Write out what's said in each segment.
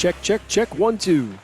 Check, check, check. 1, 2.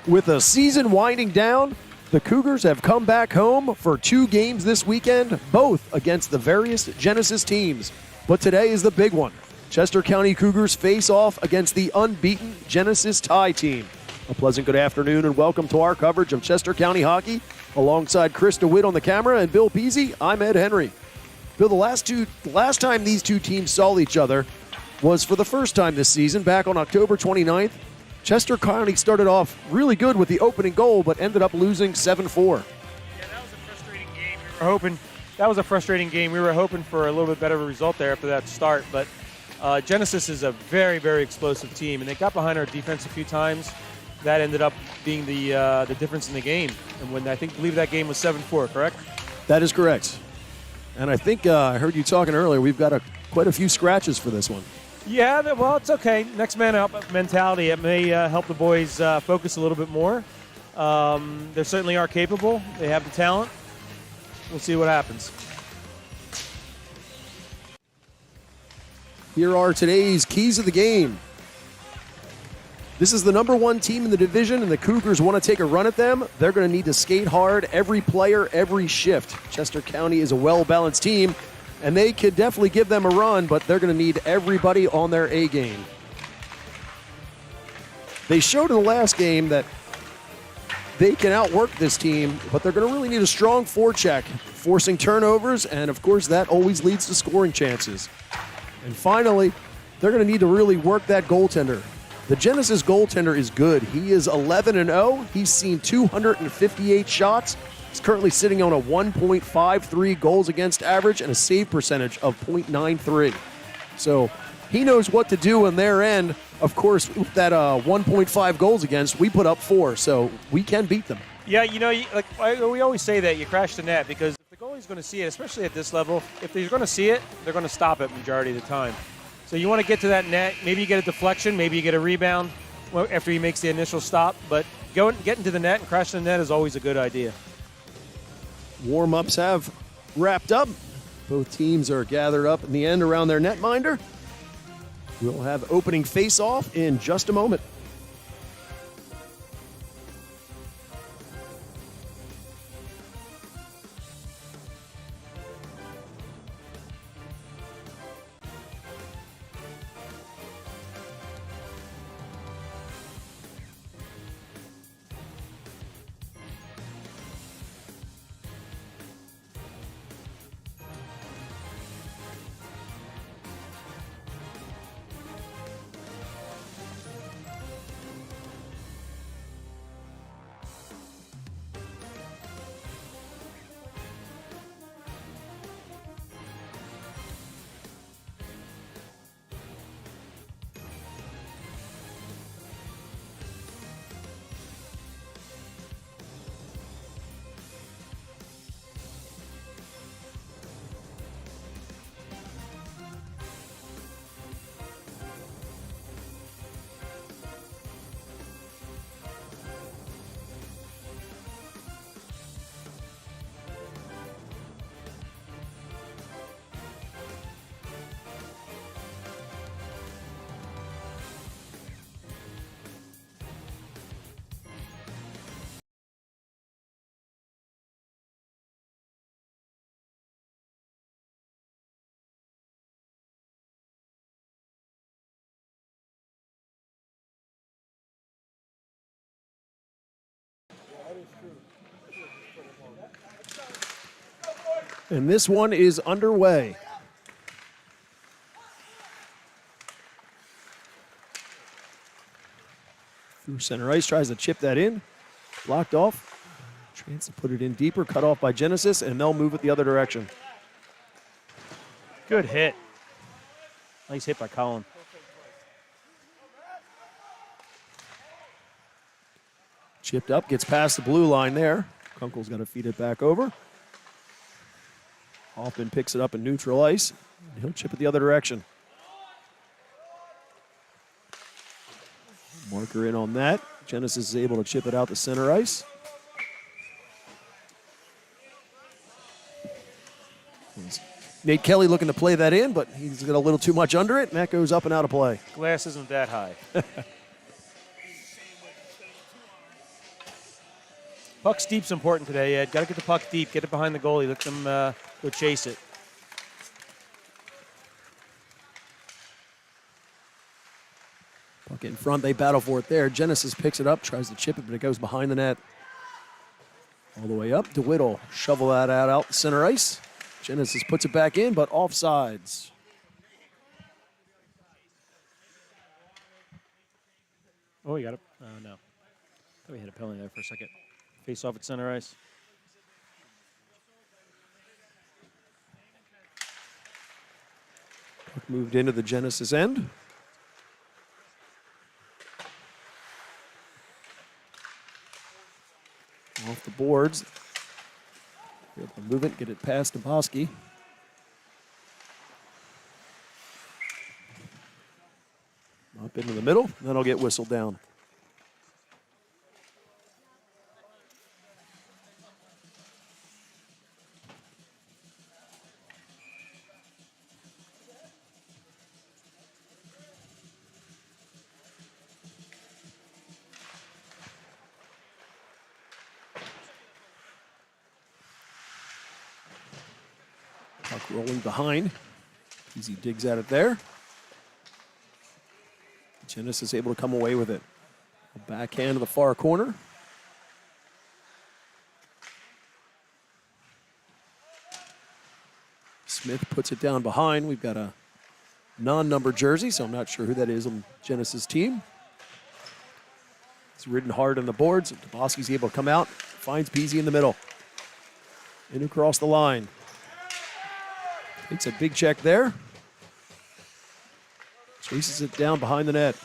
With the season winding down, the Cougars have come back home for 2 games this weekend, both against the various Genesis teams. But today is the big one. Chester County Cougars face off against the unbeaten Genesis Tie team. A pleasant good afternoon and welcome to our coverage of Chester County hockey. Alongside Chris DeWitt on the camera and Bill Peasy, I'm Ed Henry. Bill, the last time these two teams saw each other was for the first time this season, back on October 29th. Chester County started off really good with the opening goal, but ended up losing 7-4. Yeah, that was a frustrating game. We were hoping for a little bit better of a result there after that start, but Genesis is a very, very explosive team, and they got behind our defense a few times. That ended up being the difference in the game. And when I believe that game was 7-4, correct? That is correct. And I think I heard you talking earlier. We've got quite a few scratches for this one. Yeah, well, it's okay. Next man out mentality. It may help the boys focus a little bit more. They certainly are capable. They have the talent. We'll see what happens. Here are today's keys of the game. This is the number 1 team in the division, and the Cougars want to take a run at them. They're going to need to skate hard, every player, every shift. Chester County is a well-balanced team, and they could definitely give them a run, but they're going to need everybody on their A game. They showed in the last game that they can outwork this team, but they're going to really need a strong forecheck, forcing turnovers, and of course that always leads to scoring chances. And finally, they're going to need to really work that goaltender. The Genesis goaltender is good. He is 11-0. He's seen 258 shots. He's currently sitting on a 1.53 goals against average and a save percentage of .93. So he knows what to do on their end. Of course, with that 1.5 goals against, we put up 4, so we can beat them. Yeah, we always say that you crash the net because if the goalie's going to see it, especially at this level, if they're going to see it, they're going to stop it majority of the time. So you want to get to that net. Maybe you get a deflection. Maybe you get a rebound after he makes the initial stop. But getting to the net and crashing the net is always a good idea. Warm-ups have wrapped up. Both teams are gathered up in the end around their netminder. We'll have opening face-off in just a moment. And this one is underway. Through center ice, tries to chip that in. Blocked off. Chance to put it in deeper, cut off by Genesis, and they'll move it the other direction. Good hit. Nice hit by Colin. Chipped up, gets past the blue line there. Kunkel's got to feed it back over. Hoffman picks it up in neutral ice. He'll chip it the other direction. Marker in on that. Genesis is able to chip it out to center ice. Nate Kelly looking to play that in, but he's got a little too much under it, and that goes up and out of play. Glass isn't that high. Puck's deep's important today, Ed. Got to get the puck deep, get it behind the goalie, let them go chase it. Puck in front, they battle for it there. Genesis picks it up, tries to chip it, but it goes behind the net. All the way up, DeWitt shovel that out center ice. Genesis puts it back in, but offsides. Oh, he got it. Oh, no. Thought we hit a penalty there for a second. Face off at center ice. Puck moved into the Genesis end. Off the boards. Able to move it, get it past Duboski. Up into the middle, then it'll get whistled down. Puck rolling behind. Easy digs at it there. Genesis able to come away with it. A backhand to the far corner. Smith puts it down behind. We've got a non-numbered jersey, so I'm not sure who that is on Genesis' team. It's ridden hard on the boards. Duboski's able to come out, finds Beasy in the middle. In across the line. Takes a big check there. Chases it down behind the net.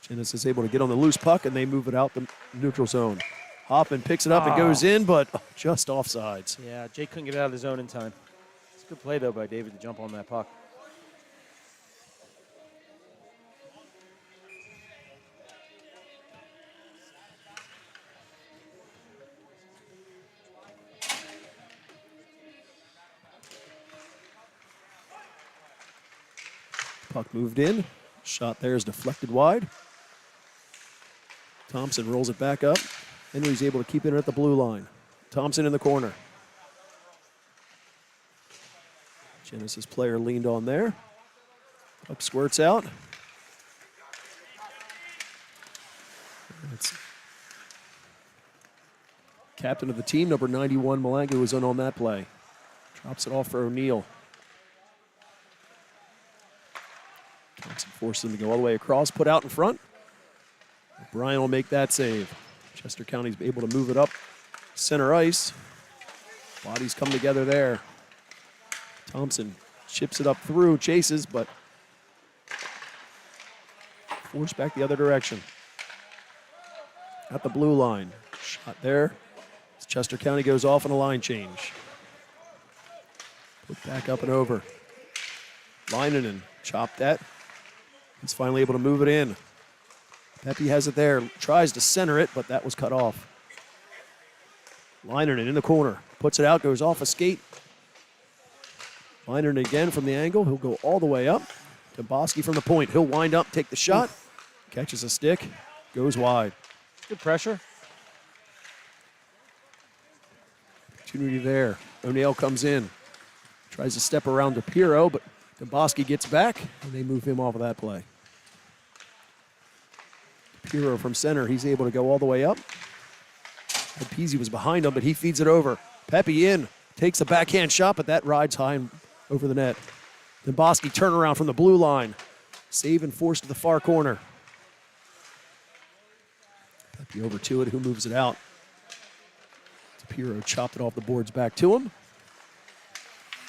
Genesis is able to get on the loose puck, and they move it out the neutral zone. Hoffman picks it up and goes in, but just offsides. Yeah, Jake couldn't get out of the zone in time. It's a good play, though, by David to jump on that puck. Puck moved in. Shot there is deflected wide. Thompson rolls it back up. Henry's able to keep it at the blue line. Thompson in the corner. Genesis player leaned on there. Puck squirts out. That's captain of the team, number 91, Malanga, was in on that play. Drops it off for O'Neill. Thompson forces him to go all the way across, put out in front. Brian will make that save. Chester County's able to move it up center ice. Bodies come together there. Thompson chips it up through, chases, but forced back the other direction. At the blue line. Shot there. As Chester County goes off on a line change. Put back up and over. Leinonen chopped that. He's finally able to move it in. Pepe has it there, tries to center it, but that was cut off. Leinonen in the corner, puts it out, goes off a skate. Leinonen again from the angle, he'll go all the way up. Duboski from the point, he'll wind up, take the shot, catches a stick, goes wide. Good pressure. Opportunity there. O'Neill comes in, tries to step around to Pirro, but Duboski gets back, and they move him off of that play. Pirro from center, he's able to go all the way up. Peasy was behind him, but he feeds it over. Pepe in, takes a backhand shot, but that rides high over the net. Demboski turnaround from the blue line. Save and force to the far corner. Pepe over to it, who moves it out. Tapiro chopped it off the boards back to him.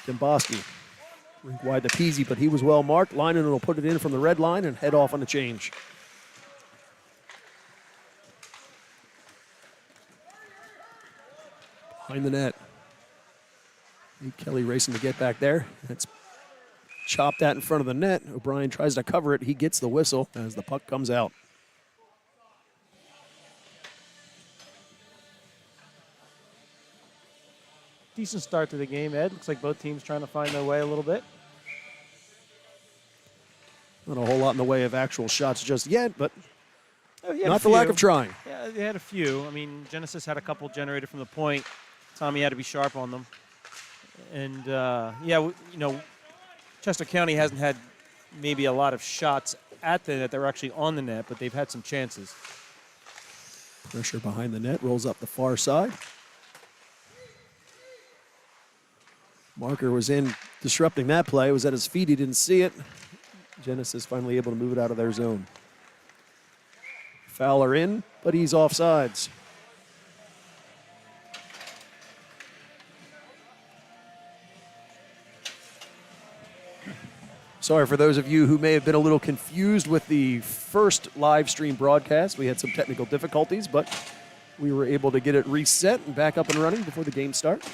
Demboski, rink wide to Peasy, but he was well marked. Linen will put it in from the red line and head off on the change. Behind the net. Kelly racing to get back there. That's chopped that in front of the net. O'Brien tries to cover it. He gets the whistle as the puck comes out. Decent start to the game, Ed. Looks like both teams trying to find their way a little bit. Not a whole lot in the way of actual shots just yet, but Oh, not for lack of trying. Yeah, they had a few. I mean, Genesis had a couple generated from the point. Tommy had to be sharp on them. And, Chester County hasn't had maybe a lot of shots at the net that were actually on the net, but they've had some chances. Pressure behind the net, rolls up the far side. Marker was in disrupting that play. Was at his feet. He didn't see it. Genesis finally able to move it out of their zone. Fowler in, but he's offsides. Sorry for those of you who may have been a little confused with the first live stream broadcast. We had some technical difficulties, but we were able to get it reset and back up and running before the game starts.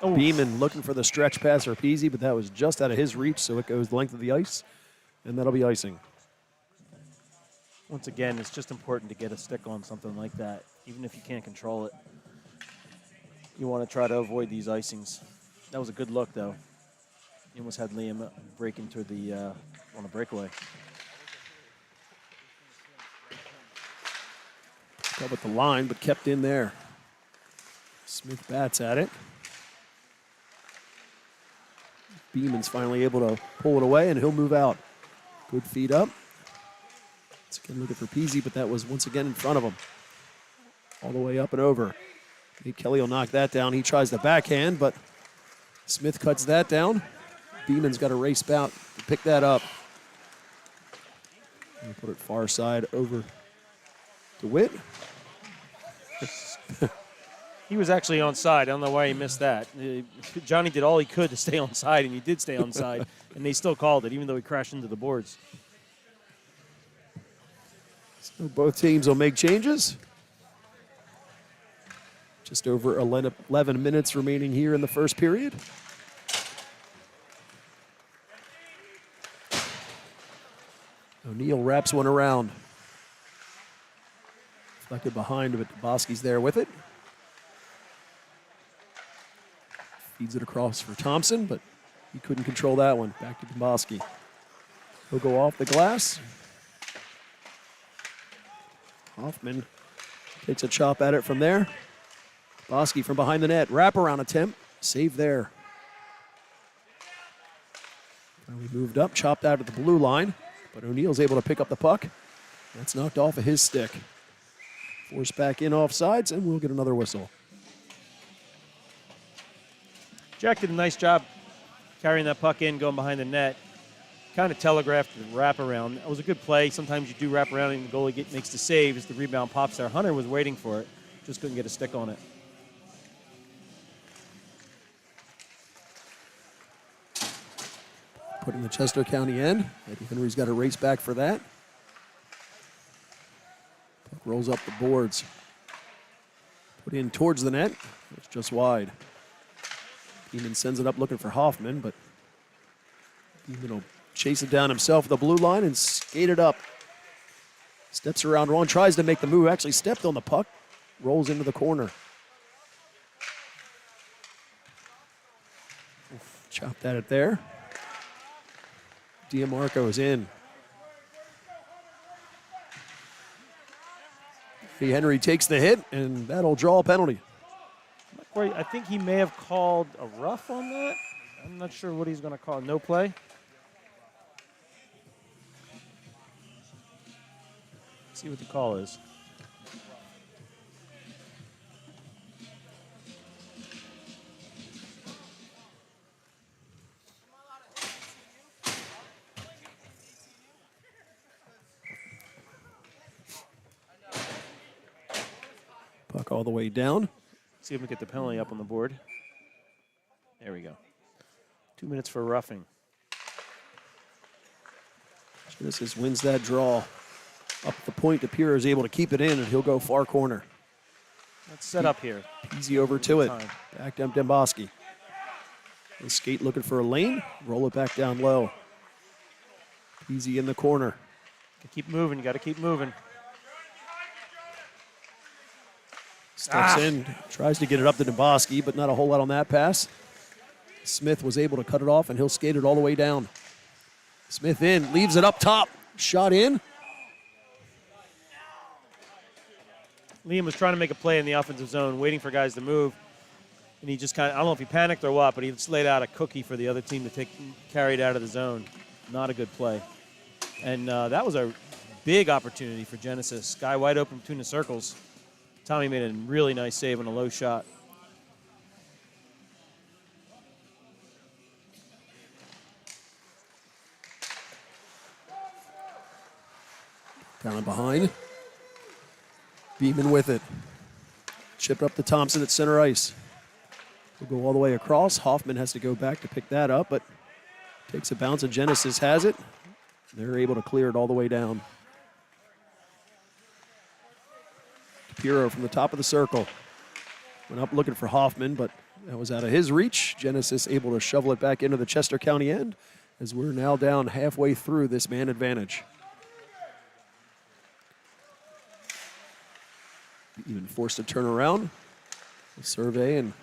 Oh. Beeman looking for the stretch pass for Peasy, but that was just out of his reach, so it goes the length of the ice, and that'll be icing. Once again, it's just important to get a stick on something like that, even if you can't control it. You want to try to avoid these icings. That was a good look, though. You almost had Liam break into the on a breakaway. Got with the line, but kept in there. Smith bats at it. Beeman's finally able to pull it away, and he'll move out. Good feed up. Once again looking for Peasy, but that was once again in front of him. All the way up and over. Nate Kelly will knock that down. He tries the backhand, but Smith cuts that down. Beeman's got to race out to pick that up. And put it far side over to Witt. He was actually on side. I don't know why he missed that. Johnny did all he could to stay on side, and he did stay on side, and they still called it, even though he crashed into the boards. So both teams will make changes. Just over 11 minutes remaining here in the first period. O'Neill wraps one around. Deflected behind, but Demboski's there with it. Feeds it across for Thompson, but he couldn't control that one. Back to Demboski. He'll go off the glass. Hoffman takes a chop at it from there. Demboski from behind the net. Wraparound attempt. Save there. Finally moved up, chopped out at the blue line, but O'Neill's able to pick up the puck. That's knocked off of his stick. Forced back in offsides, and we'll get another whistle. Jack did a nice job carrying that puck in, going behind the net. Kind of telegraphed the wraparound. It was a good play. Sometimes you do wrap around and the goalie makes the save as the rebound pops there. Hunter was waiting for it, just couldn't get a stick on it. Putting the Chester County end. Eddie Henry's got to race back for that. Puck rolls up the boards. Put in towards the net. It's just wide. Beeman sends it up looking for Hoffman, but Beeman will chase it down himself at the blue line and skate it up. Steps around one, tries to make the move, actually stepped on the puck, rolls into the corner. Chopped at it there. Diamarco is in. Eddie Henry takes the hit, and that'll draw a penalty. I think he may have called a rough on that. I'm not sure what he's going to call. No play? Let's see what the call is. Puck all the way down. See if we get the penalty up on the board. There we go. 2 minutes for roughing. Genesis wins that draw. Up the point, DePiro is able to keep it in, and he'll go far corner. Let's set up here. Easy over to it. Back down Demboski. The skate looking for a lane. Roll it back down low. Easy in the corner. Keep moving. You got to keep moving. Steps in, tries to get it up to Demboski, but not a whole lot on that pass. Smith was able to cut it off, and he'll skate it all the way down. Smith in, leaves it up top. Shot in. Liam was trying to make a play in the offensive zone, waiting for guys to move. And he just kind of, I don't know if he panicked or what, but he just laid out a cookie for the other team to carry it out of the zone. Not a good play. And that was a big opportunity for Genesis. Guy wide open between the circles. Tommy made a really nice save on a low shot. Down and behind. Beeman with it. Chipped up to Thompson at center ice. We'll go all the way across. Hoffman has to go back to pick that up, but takes a bounce, and Genesis has it. They're able to clear it all the way down. DePiro from the top of the circle. Went up looking for Hoffman, but that was out of his reach. Genesis able to shovel it back into the Chester County end as we're now down halfway through this man advantage. Even forced to turn around, survey, and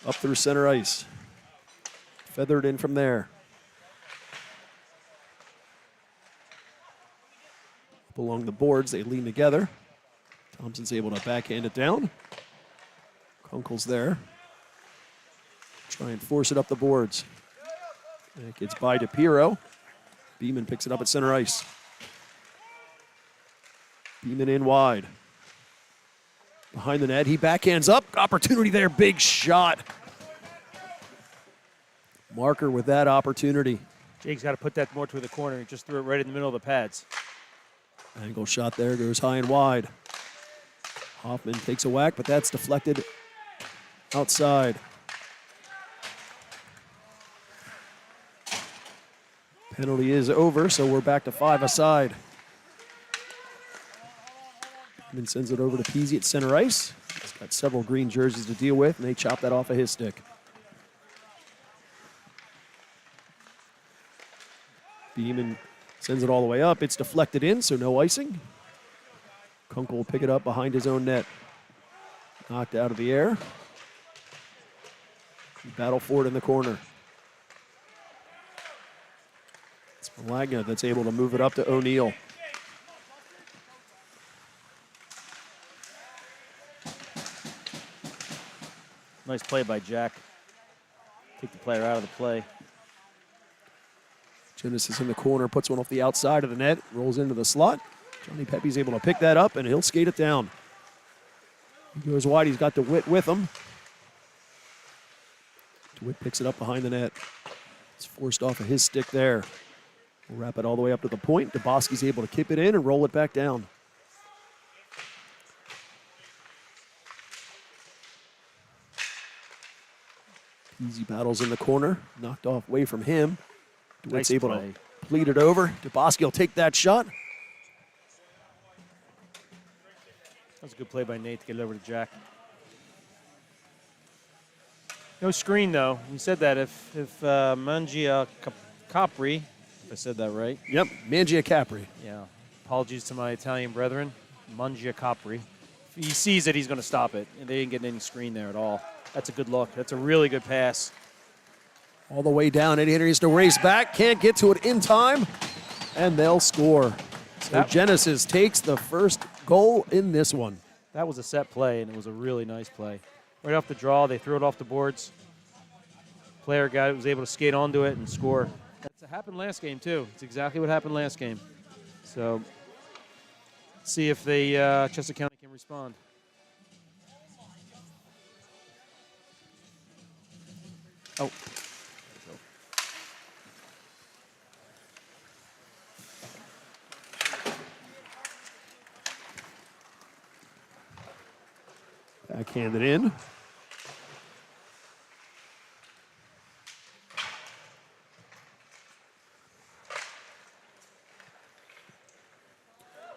up through center ice. Feathered in from there. Up along the boards, they lean together. Thompson's able to backhand it down. Kunkel's there. Try and force it up the boards. And it gets by DePiro. Beeman picks it up at center ice. Beeman in wide. Behind the net, he backhands up. Opportunity there, big shot. Marker with that opportunity. Jake's got to put that more to the corner. He just threw it right in the middle of the pads. Angle shot there, goes high and wide. Hoffman takes a whack, but that's deflected outside. Penalty is over, so we're back to 5 aside. And sends it over to Peasy at center ice. He's got several green jerseys to deal with, and they chop that off of his stick. Beeman sends it all the way up. It's deflected in, so no icing. Kunkel will pick it up behind his own net. Knocked out of the air. Battle for it in the corner. It's Malagna that's able to move it up to O'Neill. Nice play by Jack. Take the player out of the play. Genesis in the corner, puts one off the outside of the net, rolls into the slot. Johnny Pepe's able to pick that up, and he'll skate it down. He goes wide, he's got DeWitt with him. DeWitt picks it up behind the net. It's forced off of his stick there. We'll wrap it all the way up to the point. DeBoski's able to keep it in and roll it back down. Easy battles in the corner, knocked off away from him. DeWitt's able to plead it over. DeBoski will take that shot. That was a good play by Nate to get it over to Jack. No screen, though. You said that if Mangia Capri, if I said that right. Yep, Mangia Capri. Yeah. Apologies to my Italian brethren. Mangia Capri. If he sees it, he's going to stop it. And they didn't get any screen there at all. That's a good look. That's a really good pass. All the way down. Eddie Henry has to race back. Can't get to it in time. And they'll score. So Genesis takes the first goal in this one. That was a set play, and it was a really nice play. Right off the draw, they threw it off the boards. Player guy was able to skate onto it and score. That happened last game, too. It's exactly what happened last game. So See if they Chester County can respond. Oh. Backhanded in.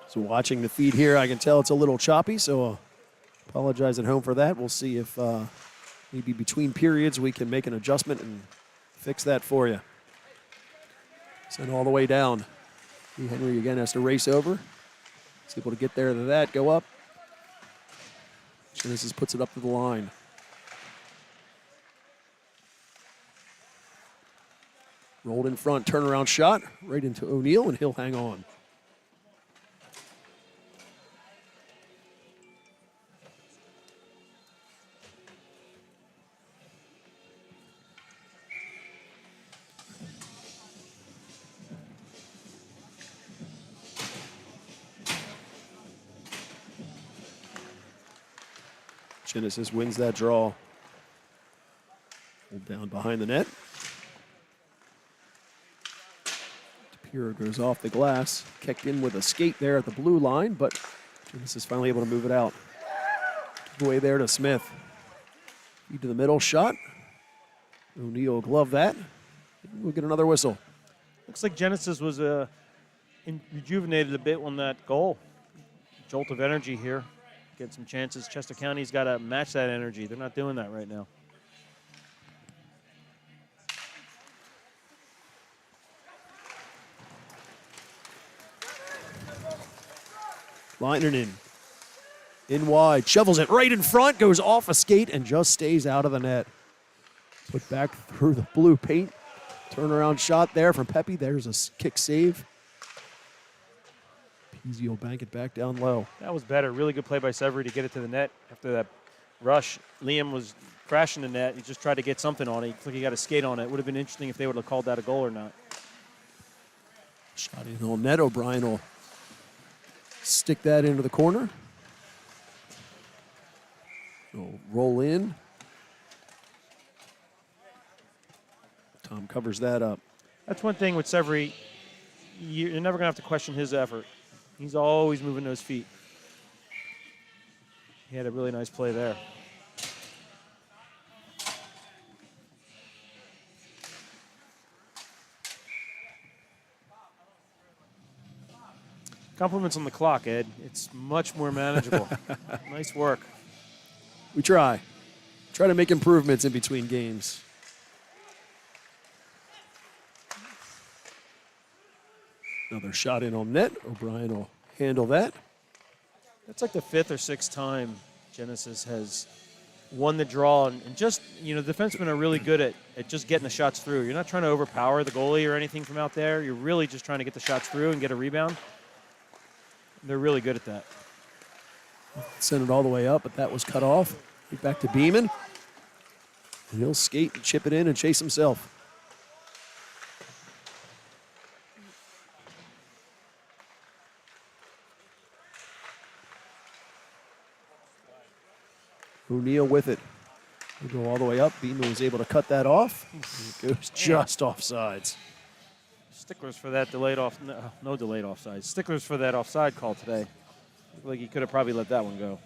So watching the feed here, I can tell it's a little choppy, so apologize at home for that. We'll see if maybe between periods we can make an adjustment and fix that for you. Send all the way down. Henry again has to race over. He's able to get there to that, go up. Genesis puts it up to the line. Rolled in front, turnaround shot, right into O'Neal, and he'll hang on. Genesis wins that draw. Hold down behind the net. DePura goes off the glass. Kicked in with a skate there at the blue line, but Genesis finally able to move it out. Away there to Smith. Feed to the middle, shot. O'Neal glove that. We'll get another whistle. Looks like Genesis was rejuvenated a bit on that goal. Jolt of energy here. Get some chances. Chester County's got to match that energy. They're not doing that right now. Lining in wide, shovels it right in front, goes off a skate and just stays out of the net. Put back through the blue paint. Turnaround shot there from Pepe. There's a kick save. Peasy will bank it back down low. That was better. Really good play by Severy to get it to the net after that rush. Liam was crashing the net. He just tried to get something on it. He looked like he got a skate on it. Would have been interesting if they would have called that a goal or not. Shot in on net. O'Brien will stick that into the corner. He'll roll in. Tom covers that up. That's one thing with Severy. You're never going to have to question his effort. He's always moving those feet. He had a really nice play there. Compliments on the clock, Ed. It's much more manageable. Nice work. We try. Try to make improvements in between games. Another shot in on net. O'Brien will handle that. That's like the 5th or 6th time Genesis has won the draw. And just, the defensemen are really good at just getting the shots through. You're not trying to overpower the goalie or anything from out there. You're really just trying to get the shots through and get a rebound. They're really good at that. Sent it all the way up, but that was cut off. Get back to Beeman. And he'll skate and chip it in and chase himself. O'Neal with it. He'll go all the way up. Beeman was able to cut that off. It goes just offsides. Sticklers for that delayed off. No delayed offside. Sticklers for that offside call today. Looked like he could have probably let that one go.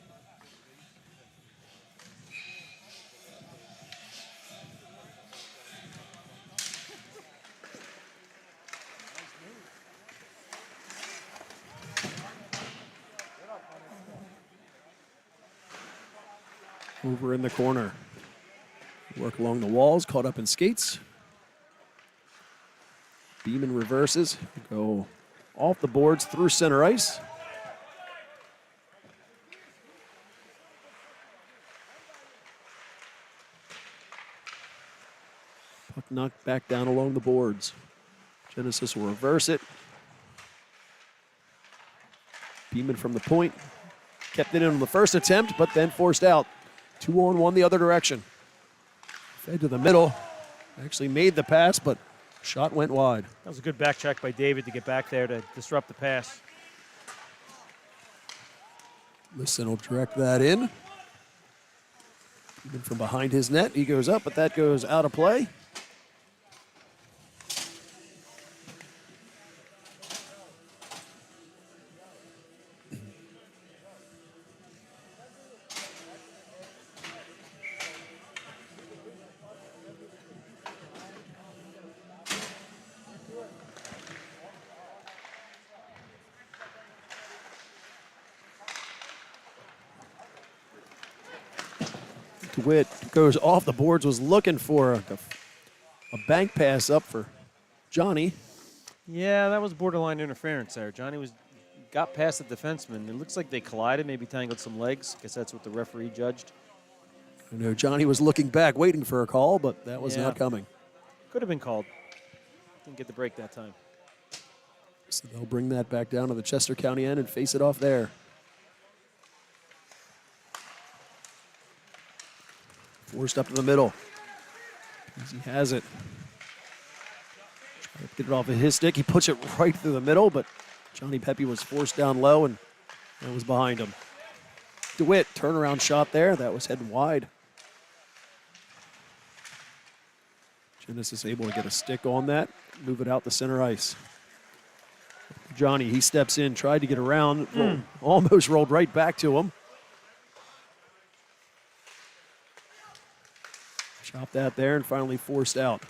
Over in the corner. Work along the walls, caught up in skates. Beeman reverses, go off the boards through center ice. Puck knocked back down along the boards. Genesis will reverse it. Beeman from the point. Kept it in on the first attempt, but then forced out. 2-on-1 the other direction. Fed to the middle. Actually made the pass, but shot went wide. That was a good back check by David to get back there to disrupt the pass. Listen will direct that in. Even from behind his net, he goes up, but that goes out of play. DeWitt goes off the boards, was looking for a bank pass up for Johnny. Yeah, that was borderline interference there. Johnny got past the defenseman. It looks like they collided, maybe tangled some legs. Guess that's what the referee judged. I know Johnny was looking back, waiting for a call, but that was not coming. Could have been called. Didn't get the break that time. So they'll bring that back down to the Chester County end and face it off there. Forced up to the middle. He has it. Trying to get it off of his stick. He puts it right through the middle, but Johnny Pepe was forced down low, and that was behind him. DeWitt, turnaround shot there. That was heading wide. Genesis able to get a stick on that, move it out the center ice. Johnny, he steps in, tried to get around, almost rolled right back to him. Chopped that there and finally forced out.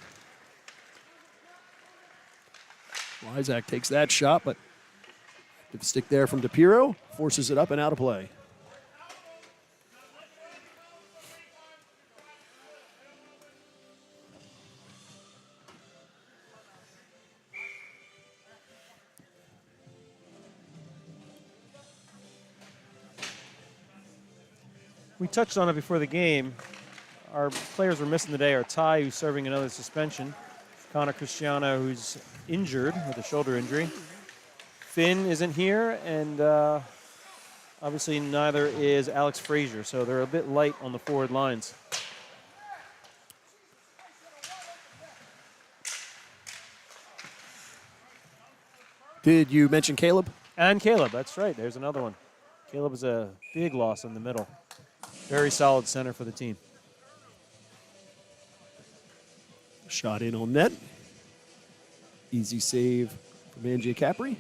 Isaac takes that shot, but the stick there from DePiro forces it up and out of play. We touched on it before the game. Our players were missing today are Ty, who's serving another suspension, Connor Cristiano, who's injured with a shoulder injury. Finn isn't here, and obviously neither is Alex Frazier, so they're a bit light on the forward lines. Did you mention Caleb? And Caleb, that's right. There's another one. Caleb is a big loss in the middle. Very solid center for the team. Shot in on net. Easy save from Angie Capri.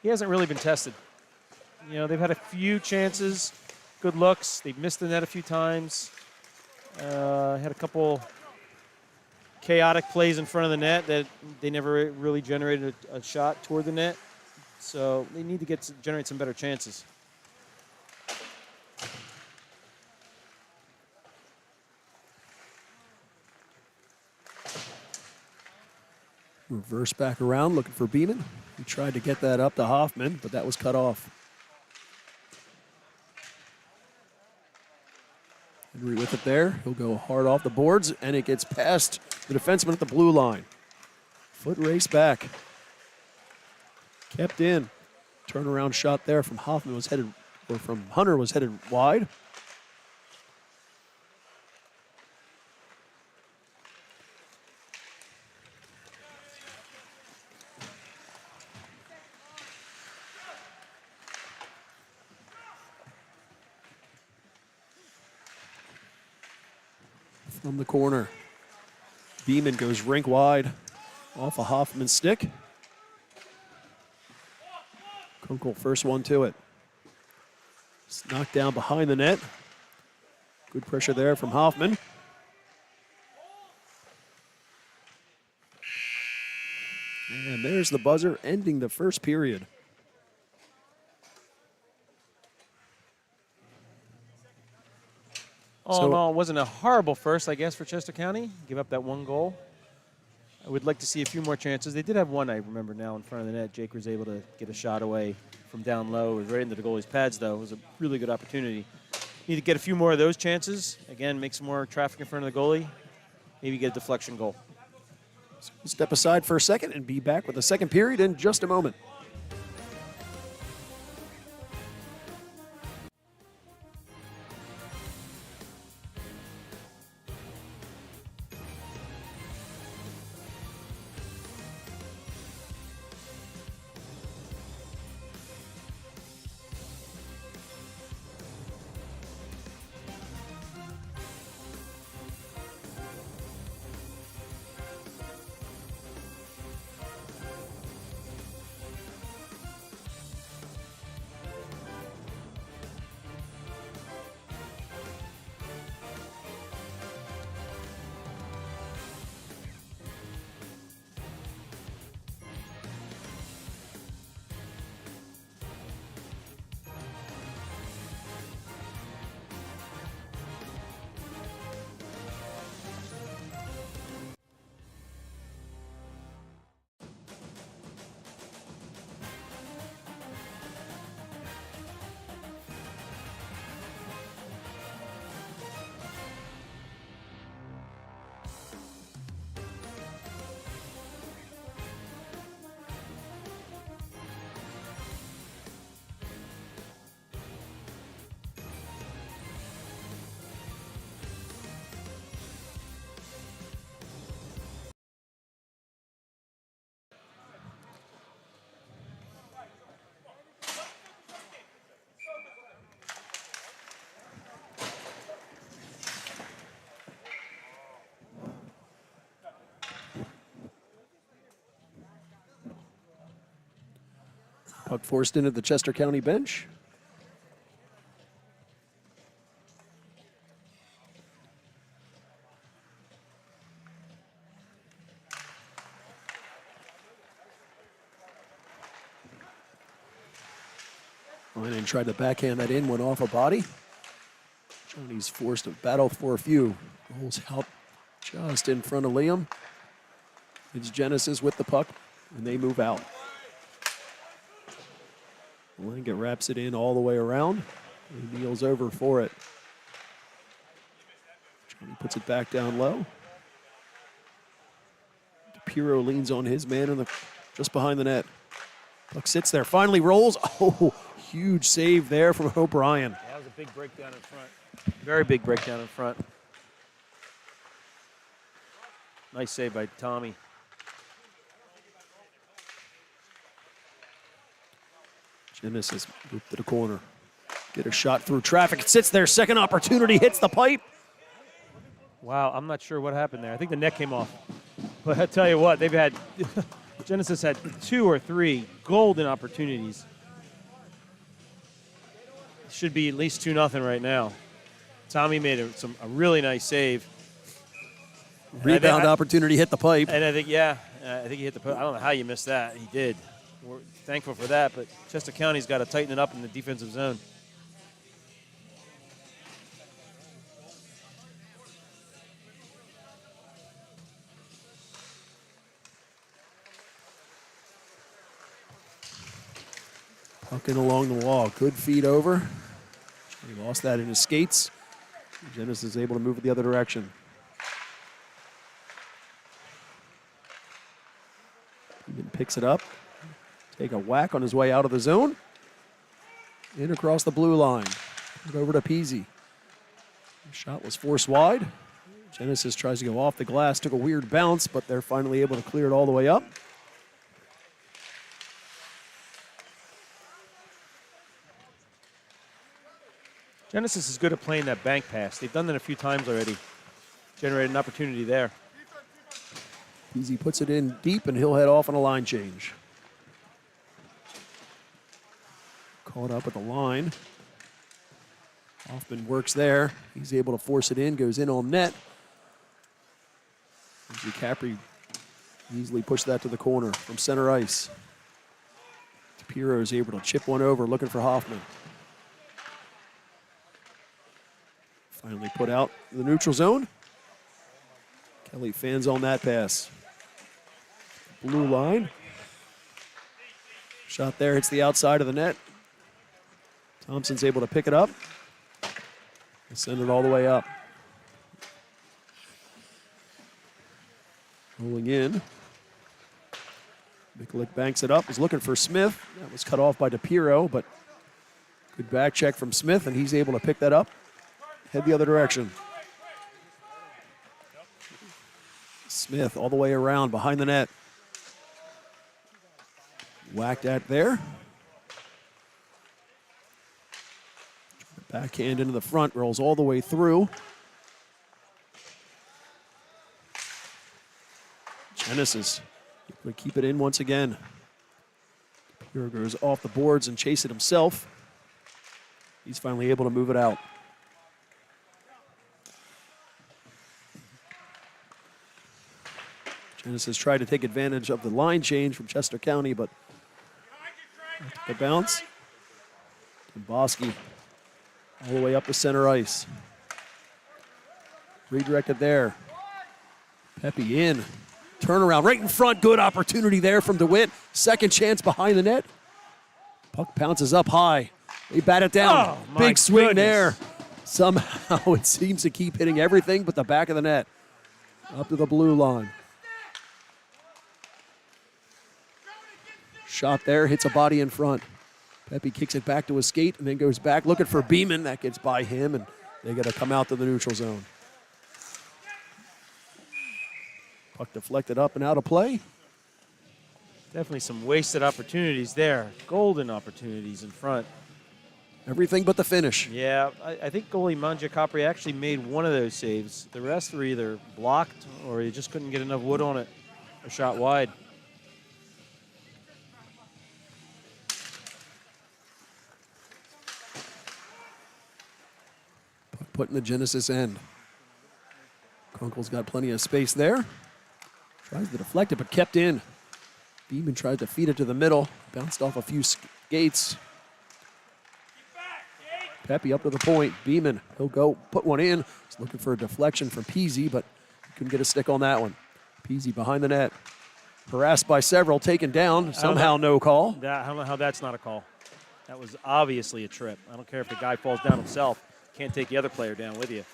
He hasn't really been tested. You know, they've had a few chances, good looks. They've missed the net a few times. Had a couple chaotic plays in front of the net that they never really generated a shot toward the net. So they need to generate some better chances. Reverse back around, looking for Beeman. He tried to get that up to Hoffman, but that was cut off. Henry with it there. He'll go hard off the boards, and it gets past the defenseman at the blue line. Foot race back. Kept in. Turnaround shot there from Hoffman was headed, or from Hunter was headed wide. From the corner. Beeman goes rink wide off of Hoffman's stick. Kunkel first one to it. It's knocked down behind the net. Good pressure there from Hoffman. And there's the buzzer ending the first period. All in all, it wasn't a horrible first, I guess, for Chester County. Give up that one goal. I would like to see a few more chances. They did have one, I remember now, in front of the net. Jake was able to get a shot away from down low. It was right into the goalie's pads, though. It was a really good opportunity. Need to get a few more of those chances. Again, make some more traffic in front of the goalie. Maybe get a deflection goal. Step aside for a second and be back with the second period in just a moment. Puck forced into the Chester County bench. Went and tried to backhand that in, went off a body. Johnny's forced to battle for a few. Rolls out just in front of Liam. It's Genesis with the puck, and they move out. Langet wraps it in all the way around. He kneels over for it. Johnny puts it back down low. DePiro leans on his man just behind the net. Puck sits there, finally rolls. Oh, huge save there from O'Brien. That was a big breakdown in front. Very big breakdown in front. Nice save by Tommy. Genesis moved to the corner. Get a shot through traffic. It sits there. Second opportunity. Hits the pipe. Wow, I'm not sure what happened there. I think the net came off. But I tell you what, they've had Genesis had 2 or 3 golden opportunities. Should be at least 2-0 right now. Tommy made a really nice save. Rebound opportunity, hit the pipe. And I think, yeah, I think he hit the pipe. I don't know how you missed that. He did. We're thankful for that, but Chester County's got to tighten it up in the defensive zone. Pucking along the wall. Good feed over. He lost that in his skates. Genesis is able to move it the other direction. He picks it up. Take a whack on his way out of the zone. In across the blue line. Put it over to Peasy. The shot was forced wide. Genesis tries to go off the glass. Took a weird bounce, but they're finally able to clear it all the way up. Genesis is good at playing that bank pass. They've done that a few times already. Generated an opportunity there. Peasy puts it in deep, and he'll head off on a line change. Caught up at the line. Hoffman works there. He's able to force it in, goes in on net. Capri easily pushed that to the corner from center ice. DePiro is able to chip one over, looking for Hoffman. Finally put out the neutral zone. Kelly fans on that pass. Blue line. Shot there, hits the outside of the net. Thompson's able to pick it up and send it all the way up. Rolling in. Mikulik banks it up, is looking for Smith. That was cut off by DePiro, but good back check from Smith, and he's able to pick that up. Head the other direction. Smith all the way around behind the net. Whacked at there. Backhand into the front, rolls all the way through. Genesis will keep it in once again. Here goes off the boards and chase it himself. He's finally able to move it out. Genesis tried to take advantage of the line change from Chester County, but the bounce. And Bosky all the way up the center ice. Redirected there. Pepe in. Turnaround right in front. Good opportunity there from DeWitt. Second chance behind the net. Puck bounces up high. They bat it down. Oh, Big swing goodness. there. Somehow it seems to keep hitting everything but the back of the net. Up to the blue line. Shot there, hits a body in front. Pepe kicks it back to his skate and then goes back looking for Beeman. That gets by him, and they got to come out to the neutral zone. Puck deflected up and out of play. Definitely some wasted opportunities there. Golden opportunities in front. Everything but the finish. Yeah, I think goalie Manja Capri actually made one of those saves. The rest were either blocked or he just couldn't get enough wood on it. A shot wide. put in the Genesis end. Kunkel's got plenty of space there. Tries to deflect it, but kept in. Beeman tries to feed it to the middle. Bounced off a few skates. Pepe up to the point. Beeman, he'll go put one in. He's looking for a deflection from Peasy, but couldn't get a stick on that one. Peasy behind the net. Harassed by several, taken down. Somehow no call. I don't know how that's not a call. That was obviously a trip. I don't care if the guy falls down himself. Can't take the other player down with you.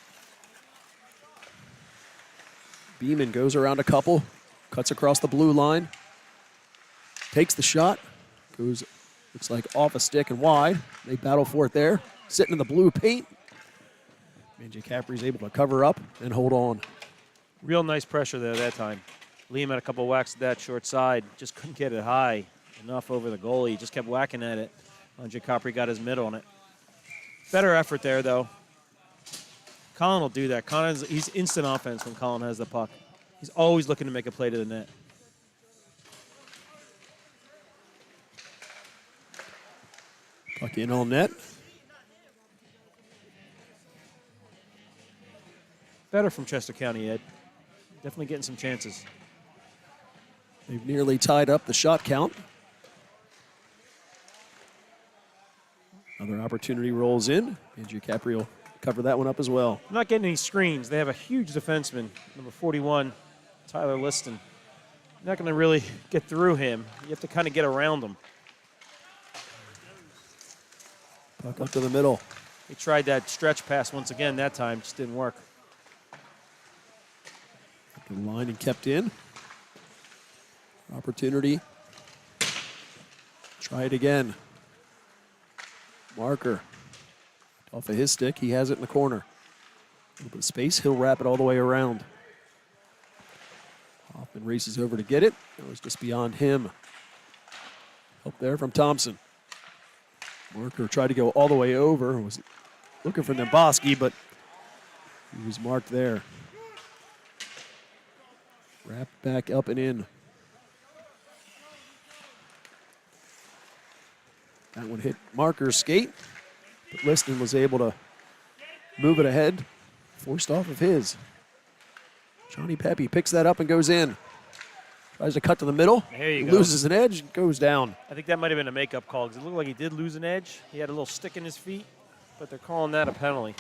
Beeman goes around a couple, cuts across the blue line, takes the shot, goes, looks like off a stick and wide. They battle for it there. Sitting in the blue paint. Manji Capri's able to cover up and hold on. Real nice pressure there that time. Liam had a couple whacks at that short side. Just couldn't get it high enough over the goalie. Just kept whacking at it. Manji Capri got his mitt on it. Better effort there, though. Colin will do that. He's instant offense when Colin has the puck. He's always looking to make a play to the net. Puck in on net. Better from Chester County, Ed. Definitely getting some chances. They've nearly tied up the shot count. Another opportunity rolls in. Andrew Capri will cover that one up as well. I'm not getting any screens. They have a huge defenseman, number 41, Tyler Liston. Not going to really get through him. You have to kind of get around him. Puck up to the middle. He tried that stretch pass once again that time. Just didn't work. Good line and kept in. Opportunity. Try it again. Marker. Off of his stick, he has it in the corner. A little bit of space, he'll wrap it all the way around. Hoffman races over to get it. It was just beyond him. Help there from Thompson. Marker tried to go all the way over. Was looking for Nemboski, but he was marked there. Wrapped back up and in. That one hit Marker's skate, but Liston was able to move it ahead, forced off of his. Johnny Pepe picks that up and goes in. Tries to cut to the middle. There you go. Loses an edge, goes down. I think that might have been a makeup call because it looked like he did lose an edge. He had a little stick in his feet, but they're calling that a penalty.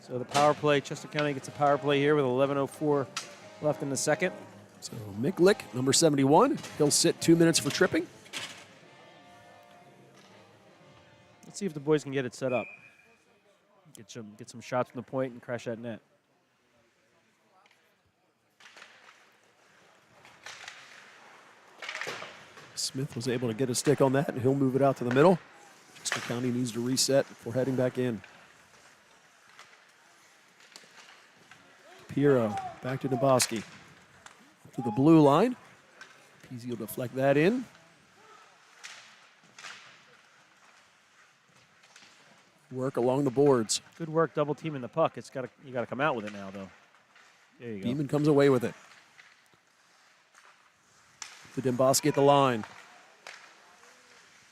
So the power play, Chester County gets a power play here with 11:04 left in the second. So Miklik, number 71, he'll sit 2 minutes for tripping. Let's see if the boys can get it set up. Get some shots from the point and crash that net. Smith was able to get a stick on that, and he'll move it out to the middle. Chester County needs to reset before heading back in. Piero back to Nemboski. To the blue line. Peasy will deflect that in. Work along the boards. Good work double teaming the puck. You got to come out with it now though. There you go. Beeman comes away with it. To Nemboski at the line.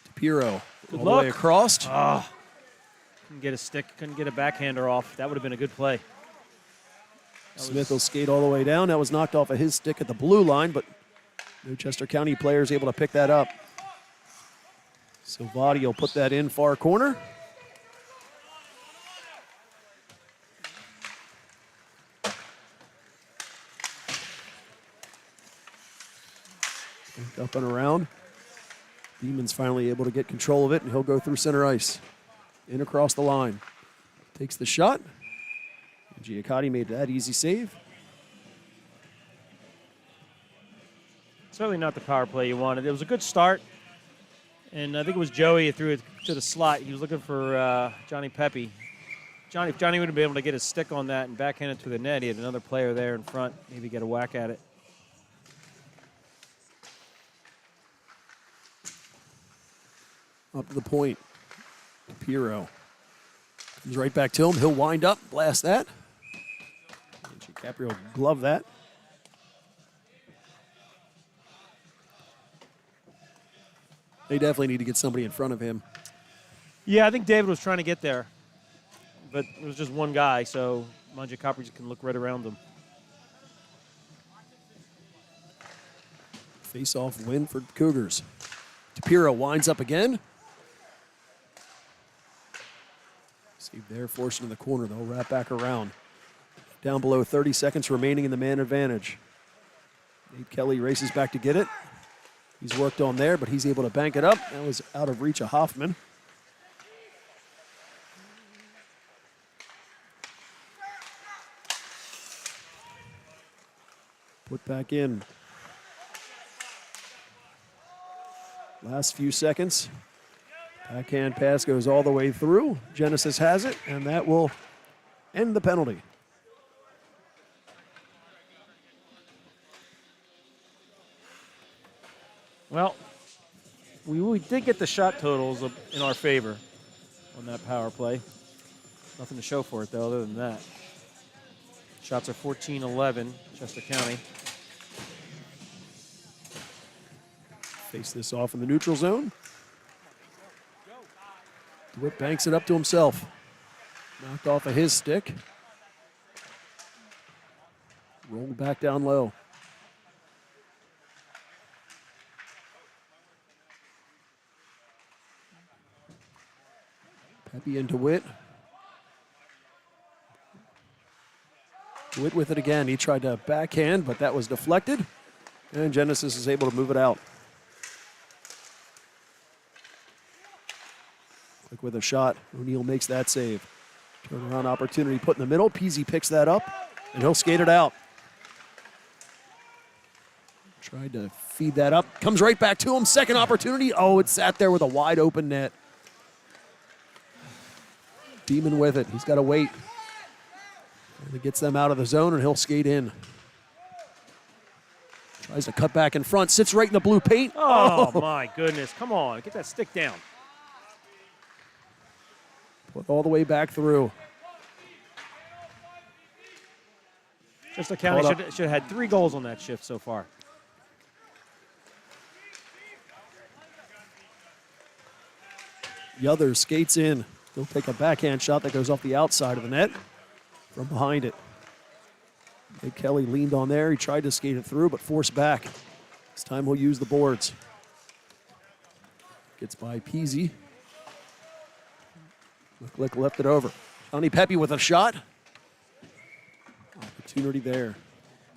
To Piero. Good all luck. the way across. Couldn't get a stick, couldn't get a backhander off. That would have been a good play. Smith will skate all the way down. That was knocked off of his stick at the blue line, but no Chester County player is able to pick that up. Silvati will put that in far corner. Up and around. Beeman's finally able to get control of it, and he'll go through center ice. In across the line. Takes the shot. Giaccotti made that easy save. Certainly not the power play you wanted. It was a good start, and I think it was Joey who threw it to the slot. He was looking for Johnny Pepe. If Johnny would have been able to get his stick on that and backhand it to the net, he had another player there in front, maybe get a whack at it. Up to the point. Piero. Comes right back to him. He'll wind up, blast that. Caprio glove that. They definitely need to get somebody in front of him. Yeah, I think David was trying to get there, but it was just one guy, so Mangiapane can look right around him. Face-off win for the Cougars. Tapiro winds up again. See there, forced in the corner. They'll wrap back around. Down below 30 seconds remaining in the man advantage. Nate Kelly races back to get it. He's worked on there, but he's able to bank it up. That was out of reach of Hoffman. Put back in. Last few seconds. Backhand pass goes all the way through. Genesis has it, and that will end the penalty. Well, we did get the shot totals in our favor on that power play. Nothing to show for it, though, other than that. Shots are 14-11, Chester County. Face this off in the neutral zone. DeWitt banks it up to himself. Knocked off of his stick. Rolled back down low. Pepe and DeWitt. DeWitt with it again. He tried to backhand, but that was deflected. And Genesis is able to move it out. Quick with a shot. O'Neal makes that save. Turnaround opportunity put in the middle. Peasy picks that up, and he'll skate it out. Tried to feed that up. Comes right back to him. Second opportunity. Oh, it sat there with a wide open net. Beeman with it. He's got to wait. And it gets them out of the zone, and he'll skate in. Tries to cut back in front. Sits right in the blue paint. Oh, my goodness. Come on. Get that stick down. Put all the way back through. Chester County should have had 3 goals on that shift so far. Yothers skates in. He'll take a backhand shot that goes off the outside of the net from behind it. Nate Kelly leaned on there. He tried to skate it through, but forced back. This time he'll use the boards. Gets by Peasy. Lick left it over. Johnny Pepe with a shot. Opportunity there.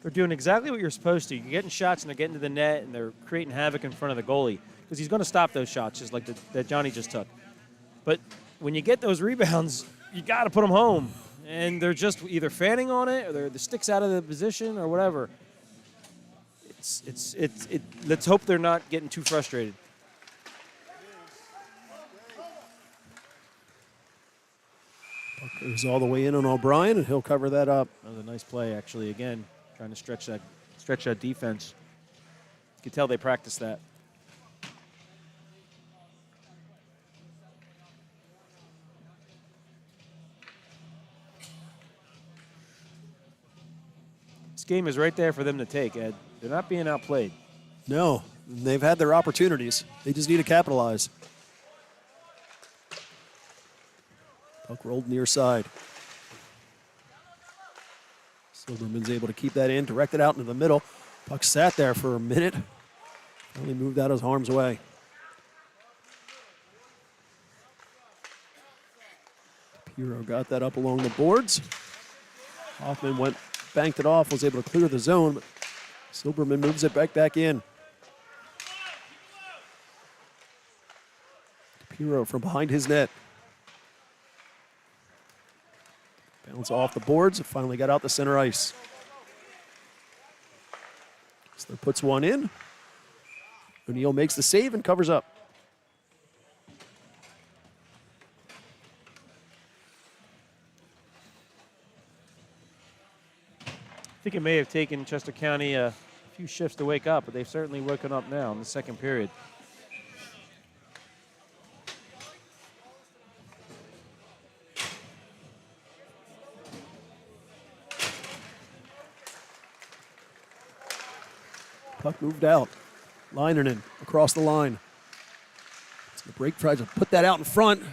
They're doing exactly what you're supposed to. You're getting shots, and they're getting to the net, and they're creating havoc in front of the goalie because he's going to stop those shots just like that Johnny just took. But when you get those rebounds, you got to put them home. And they're just either fanning on it, or the stick's out of the position, or whatever. Let's hope they're not getting too frustrated. Puck goes all the way in on O'Brien, and he'll cover that up. That was a nice play, actually. Again, trying to stretch that defense. You can tell they practiced that. This game is right there for them to take, Ed. They're not being outplayed. No, they've had their opportunities. They just need to capitalize. Puck rolled near side. Silverman's able to keep that in, direct it out into the middle. Puck sat there for a minute. Finally moved out of harm's way. Piro got that up along the boards. Hoffman banked it off, was able to clear the zone, but Silberman moves it back in. Piro from behind his net. Bounce off the boards, finally got out the center ice. So puts one in. O'Neal makes the save and covers up. I think it may have taken Chester County a few shifts to wake up, but they've certainly woken up now in the second period. Puck moved out. Linernen across the line. The break tries to put that out in front.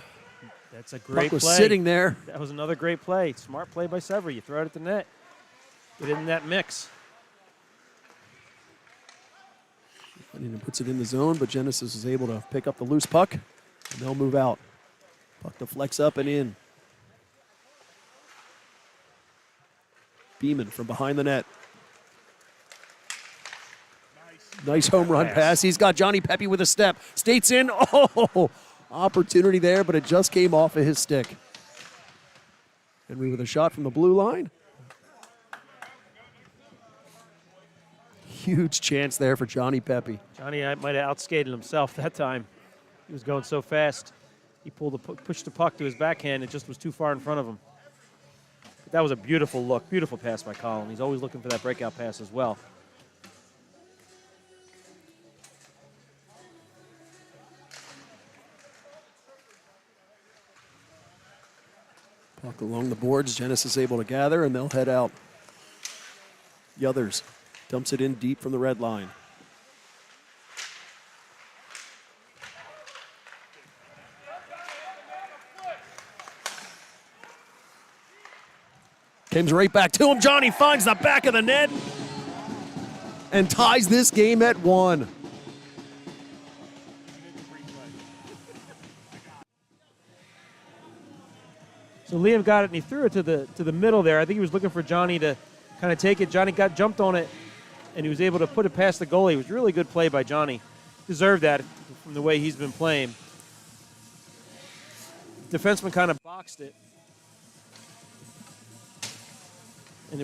That's a great Puck was play. sitting there. That was another great play. Smart play by Sever. You throw it at the net. Get it in that mix. Huntington puts it in the zone, but Genesis is able to pick up the loose puck, and they'll move out. Puck deflects up and in. Beeman from behind the net. Nice home run pass. He's got Johnny Pepe with a step. States in. Oh, opportunity there, but it just came off of his stick. Henry with a shot from the blue line. Huge chance there for Johnny Pepe. Johnny might have outskated himself that time. He was going so fast. He pushed the puck to his backhand. It just was too far in front of him. But that was a beautiful look. Beautiful pass by Colin. He's always looking for that breakout pass as well. Puck along the boards. Genesis able to gather, and they'll head out. Yothers dumps it in deep from the red line. Comes right back to him. Johnny finds the back of the net and ties this game at 1. So Liam got it, and he threw it to the middle there. I think he was looking for Johnny to kind of take it. Johnny jumped on it, and he was able to put it past the goalie. It was really good play by Johnny. Deserved that from the way he's been playing. Defenseman kind of boxed it, and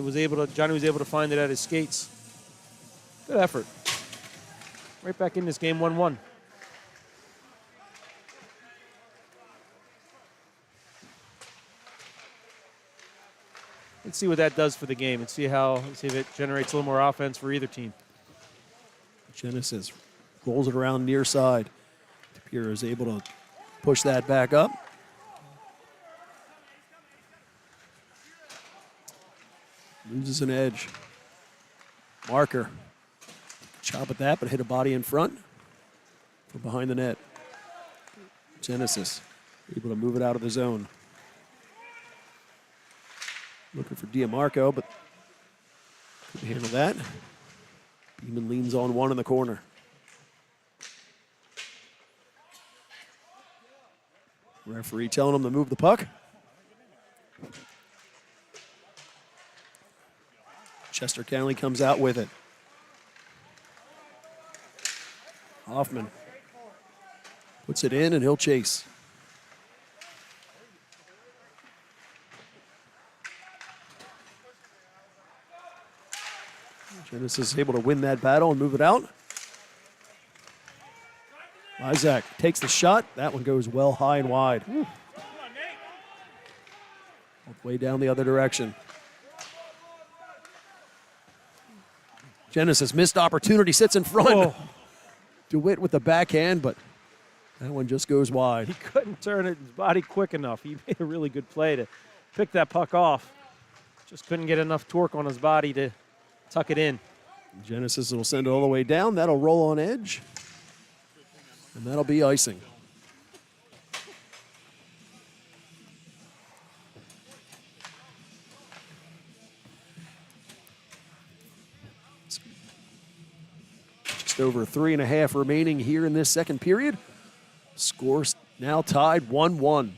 Johnny was able to find it at his skates. Good effort. Right back in this game, 1-1. Let's see what that does for the game and see if it generates a little more offense for either team. Genesis rolls it around near side. Tapir is able to push that back up. Loses an edge. Marker. Chop at that, but hit a body in front from behind the net. Genesis able to move it out of the zone. Looking for Diamarco, but couldn't handle that. Beeman leans on one in the corner. Referee telling him to move the puck. Chester County comes out with it. Hoffman puts it in, and he'll chase. Genesis is able to win that battle and move it out. Isaac takes the shot. That one goes well high and wide. All the way down the other direction. Genesis missed opportunity, sits in front. Whoa. DeWitt with the backhand, but that one just goes wide. He couldn't turn his body quick enough. He made a really good play to pick that puck off. Just couldn't get enough torque on his body to tuck it in. Genesis will send it all the way down. That'll roll on edge. And that'll be icing. Just over 3.5 remaining here in this second period. Score's now tied 1-1.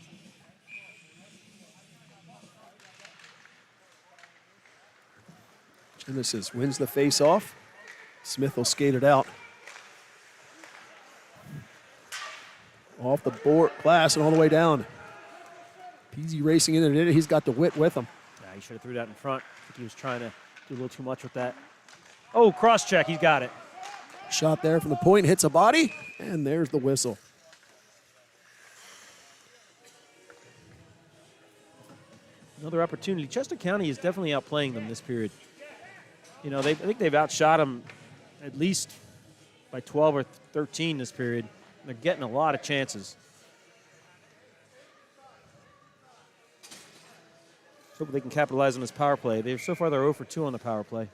Genesis wins the face-off. Smith will skate it out. Off the board, glass, and all the way down. Peasy racing in there. He's got DeWitt with him. Yeah, he should have threw that in front. I think he was trying to do a little too much with that. Oh, cross-check. He's got it. Shot there from the point, hits a body, and there's the whistle. Another opportunity. Chester County is definitely outplaying them this period. You know, I think they've outshot them at least by 12 or 13 this period. They're getting a lot of chances. Let's hope they can capitalize on this power play. So far, they're 0 for 2 on the power play.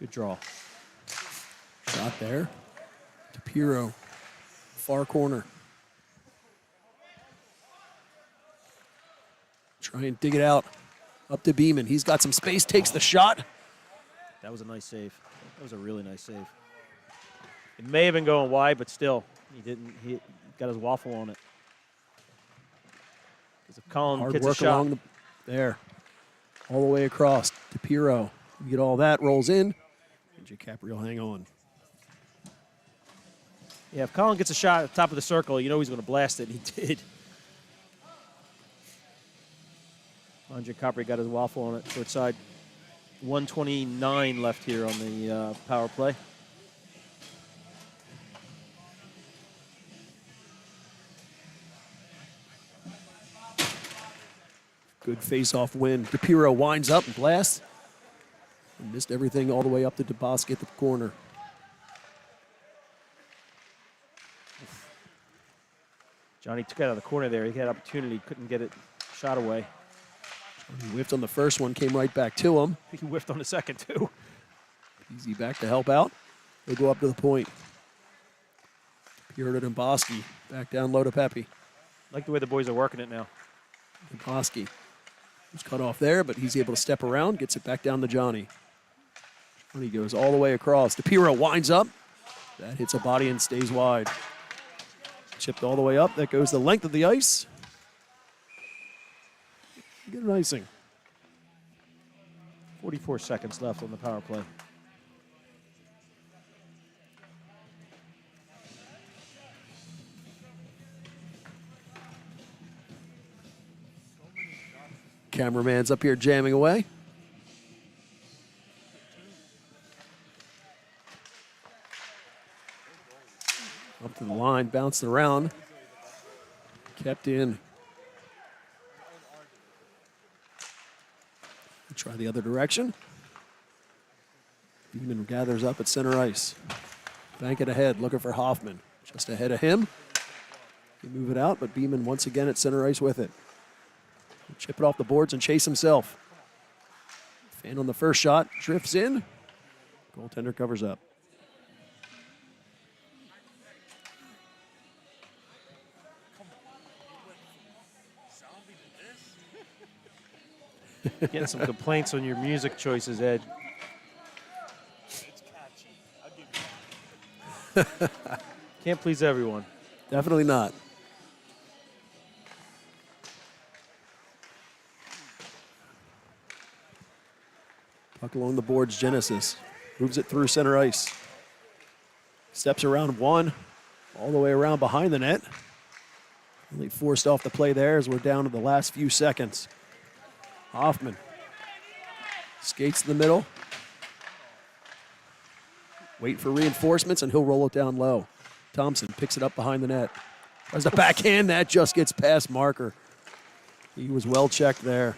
Good draw. Shot there. DePiro, far corner. Try and dig it out. Up to Beeman. He's got some space, takes the shot. That was a nice save. That was a really nice save. It may have been going wide, but still, he didn't. He got his waffle on it. Because if Colin Hard gets work a shot, along there. All the way across. DePiro. You get all that, rolls in. And Capri will hang on. yeah, if Colin gets a shot at the top of the circle, you know he's going to blast it. He did. Andre Capri got his waffle on it, short side. 1:29 left here on the power play. Good face-off win. DePiro winds up and blasts. And missed everything all the way up to DeBoski at the corner. Johnny took it out of the corner there. He had opportunity, couldn't get it shot away. He whiffed on the first one, came right back to him. I think he whiffed on the second, too. Easy back to help out. They go up to the point. DePiro to DeBoski. Back down low to Pepe. Like the way the boys are working it now. DeBoski was cut off there, but he's able to step around, gets it back down to Johnny. Johnny goes all the way across. DePiro winds up. That hits a body and stays wide. Chipped all the way up. That goes the length of the ice. Get an icing. 44 seconds left on the power play. Cameraman's up here jamming away. Up to the line, bounced around. Kept in. Try the other direction. Beeman gathers up at center ice. Bank it ahead, looking for Hoffman. Just ahead of him. He move it out, but Beeman once again at center ice with it. He'll chip it off the boards and chase himself. Fan on the first shot, drifts in. Goaltender covers up. Getting some complaints on your music choices, Ed. Can't please everyone. Definitely not. Puck along the boards, Genesis. Moves it through center ice. Steps around one, all the way around behind the net. Only forced off the play there as we're down to the last few seconds. Hoffman skates to the middle. Wait for reinforcements, and he'll roll it down low. Thompson picks it up behind the net. As the backhand, that just gets past Marker. He was well checked there.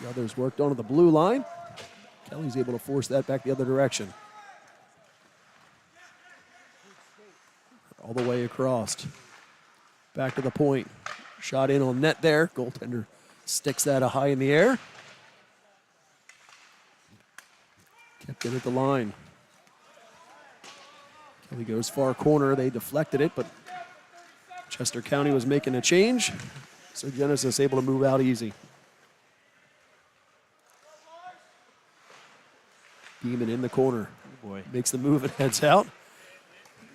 The others worked onto the blue line. Kelly's able to force that back the other direction. All the way across. Back to the point. Shot in on net there. Goaltender sticks that high in the air. Kept it at the line. Kelly goes far corner. They deflected it, but Chester County was making a change. So Genesis able to move out easy. Beeman in the corner. Oh boy. Makes the move and heads out.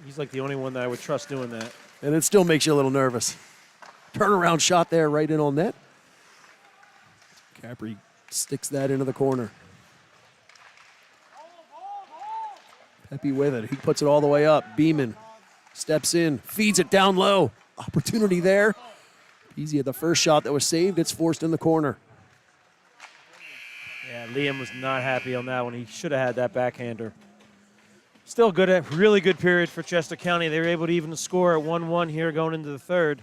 He's like the only one that I would trust doing that. And it still makes you a little nervous. Turnaround shot there right in on net. Capri sticks that into the corner. Pepe with it. He puts it all the way up. Beeman steps in, feeds it down low. Opportunity there. Easy at the first shot that was saved. It's forced in the corner. Yeah, Liam was not happy on that one. He should have had that backhander. Still good, really good period for Chester County. They were able to even score at 1-1 here going into the third.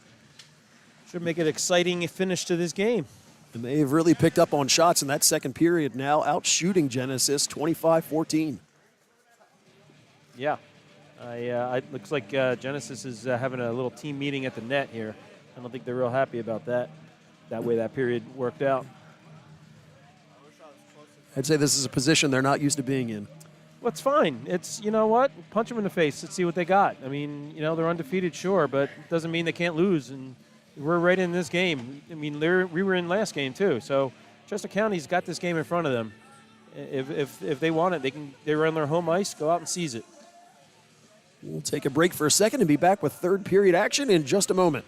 Should make it an exciting finish to this game. And they've really picked up on shots in that second period now, out shooting Genesis 25-14. Yeah. It looks like Genesis is having a little team meeting at the net here. I don't think they're real happy about that way that period worked out. I'd say this is a position they're not used to being in. Well, it's fine. It's, you know what? Punch them in the face. Let's see what they got. I mean, they're undefeated, sure, but it doesn't mean they can't lose. And we're right in this game. I mean, we were in last game, too. So Chester County's got this game in front of them. If they want it, they're on their home ice, go out and seize it. We'll take a break for a second and be back with third period action in just a moment.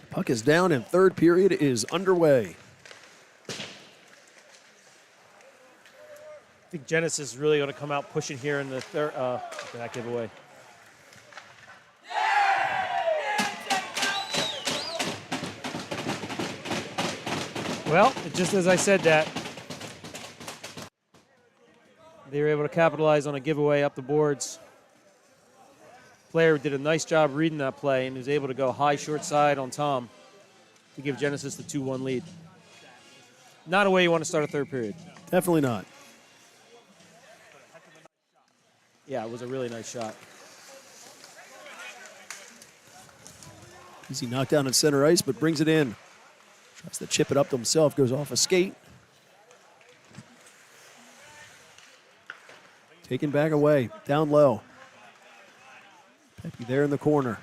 Puck is down and third period is underway. I think Genesis is really going to come out pushing here in the third. That giveaway. Well, just as I said that, they were able to capitalize on a giveaway up the boards. Player did a nice job reading that play and was able to go high short side on Tom to give Genesis the 2-1 lead. Not a way you want to start a third period. Definitely not. Yeah, it was a really nice shot. Easy knockdown at center ice, but brings it in. Tries to chip it up to himself, goes off a skate. Taken back away, down low. Pepe there in the corner.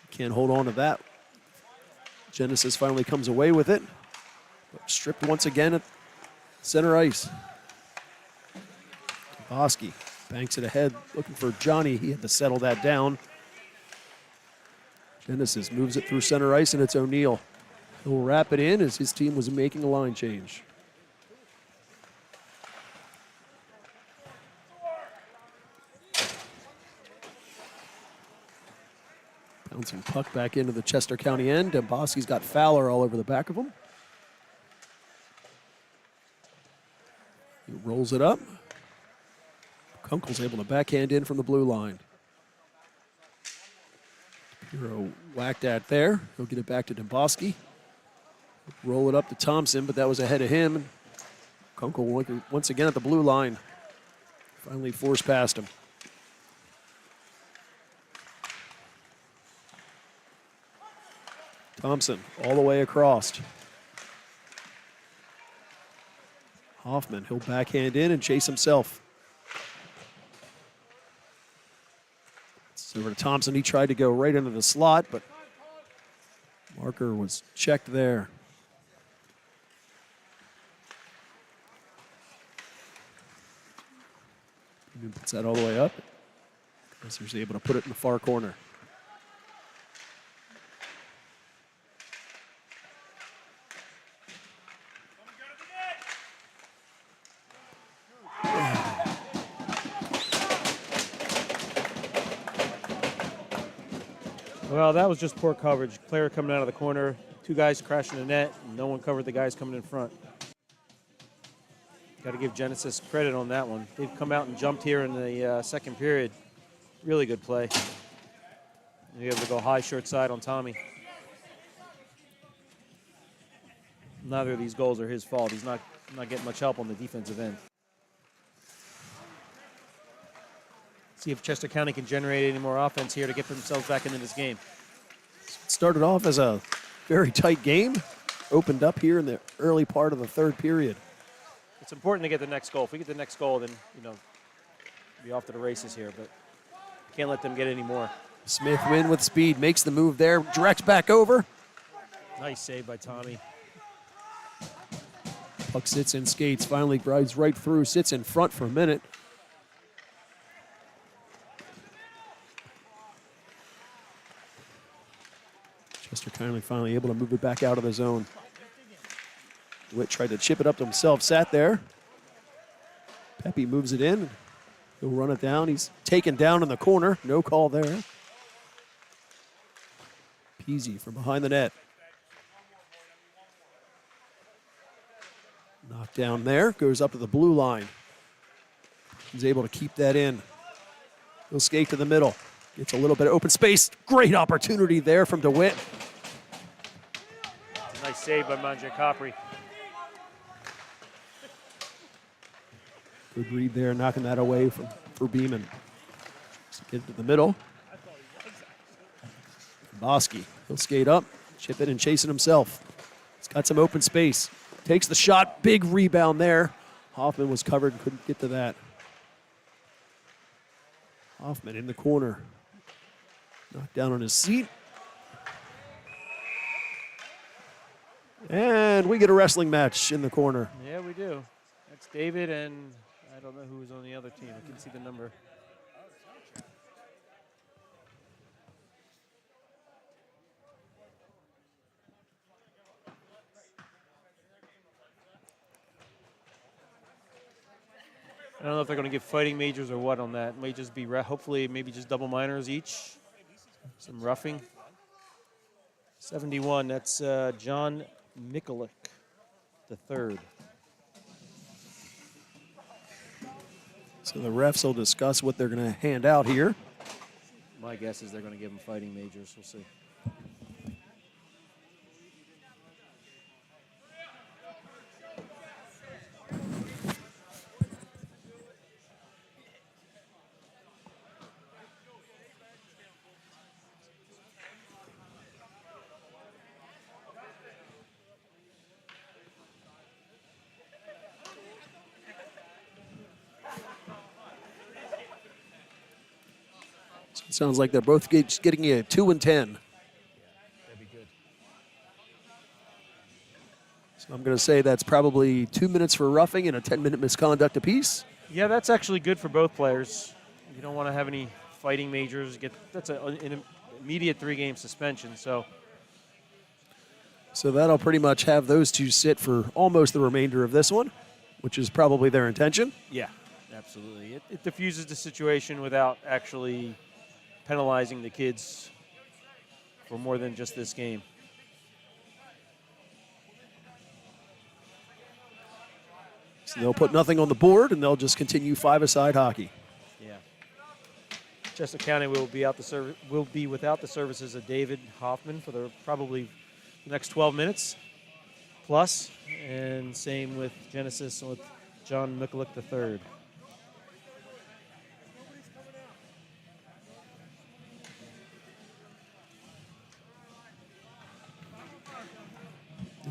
Can't hold on to that. Genesis finally comes away with it. But stripped once again at center ice. Bosky banks it ahead, looking for Johnny. He had to settle that down. Genesis moves it through center ice, and it's O'Neill. He'll wrap it in as his team was making a line change. Bouncing puck back into the Chester County end. Demboski's got Fowler all over the back of him. He rolls it up. Kunkel's able to backhand in from the blue line. Hero whacked at there. He'll get it back to Demboski. Roll it up to Thompson, but that was ahead of him. Kunkel once again at the blue line. Finally forced past him. Thompson all the way across. Hoffman, he'll backhand in and chase himself. It's over to Thompson. He tried to go right into the slot, but marker was checked there. He puts that all the way up. He's able to put it in the far corner. Well, that was just poor coverage. Player coming out of the corner, two guys crashing the net, and no one covered the guys coming in front. Got to give Genesis credit on that one. They've come out and jumped here in the second period. Really good play. You're able to go high short side on Tommy. Neither of these goals are his fault. He's not getting much help on the defensive end. See if Chester County can generate any more offense here to get themselves back into this game. Started off as a very tight game. Opened up here in the early part of the third period. It's important to get the next goal. If we get the next goal, then, be off to the races here, but can't let them get any more. Smith win with speed, makes the move there, directs back over. Nice save by Tommy. Puck sits in skates, finally rides right through, sits in front for a minute. Chester County finally able to move it back out of the zone. DeWitt tried to chip it up to himself, sat there. Pepe moves it in. He'll run it down. He's taken down in the corner. No call there. Peasy from behind the net. Knocked down there. Goes up to the blue line. He's able to keep that in. He'll skate to the middle. Gets a little bit of open space. Great opportunity there from DeWitt. Nice save by Manje Capri. Good read there, knocking that away for Beeman. Just get it to the middle. Bosky, he'll skate up, chip it and chase it himself. He's got some open space. Takes the shot, big rebound there. Hoffman was covered and couldn't get to that. Hoffman in the corner. Knocked down on his seat. And we get a wrestling match in the corner. Yeah, we do. That's David and I don't know who was on the other team. I can see the number. I don't know if they're going to give fighting majors or what on that. It may just be, hopefully, maybe just double minors each. Some roughing. 71, that's John Mikulik, the third. So the refs will discuss what they're going to hand out here. My guess is they're going to give them fighting majors. We'll see. Sounds like they're both getting you 2 and 10. That'd be good. So I'm going to say that's probably 2 minutes for roughing and a 10-minute misconduct apiece. Yeah, that's actually good for both players. You don't want to have any fighting majors. That's an immediate 3-game suspension. So that'll pretty much have those two sit for almost the remainder of this one, which is probably their intention. yeah, absolutely. It diffuses the situation without actually penalizing the kids for more than just this game. So they'll put nothing on the board, and they'll just continue 5-a-side hockey. Yeah. Chester County will be without the services of David Hoffman for probably the next 12 minutes plus, and same with Genesis and with John Mikulik III.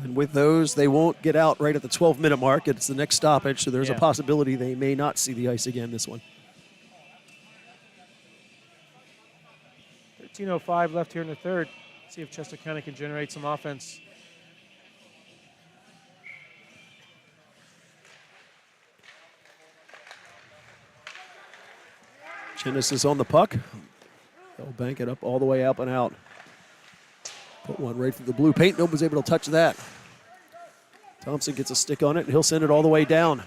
And with those, they won't get out right at the 12-minute mark. It's the next stoppage, so there's a possibility they may not see the ice again this one. 13:05 left here in the third. See if Chester County can generate some offense. Genesis on the puck. They'll bank it up all the way up and out. Put one right through the blue paint. Nobody's able to touch that. Thompson gets a stick on it, and he'll send it all the way down.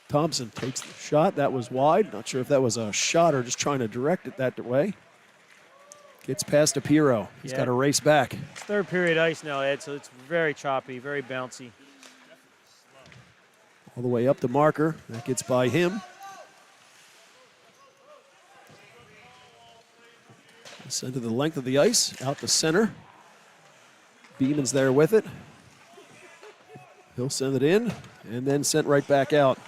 Thompson takes the shot. That was wide. Not sure if that was a shot or just trying to direct it that way. Gets past Apiro. He's got to race back. It's third period ice now, Ed, so it's very choppy, very bouncy. All the way up to Marker. That gets by him. Send to the length of the ice, out to center. Beeman's there with it. He'll send it in, and then sent right back out.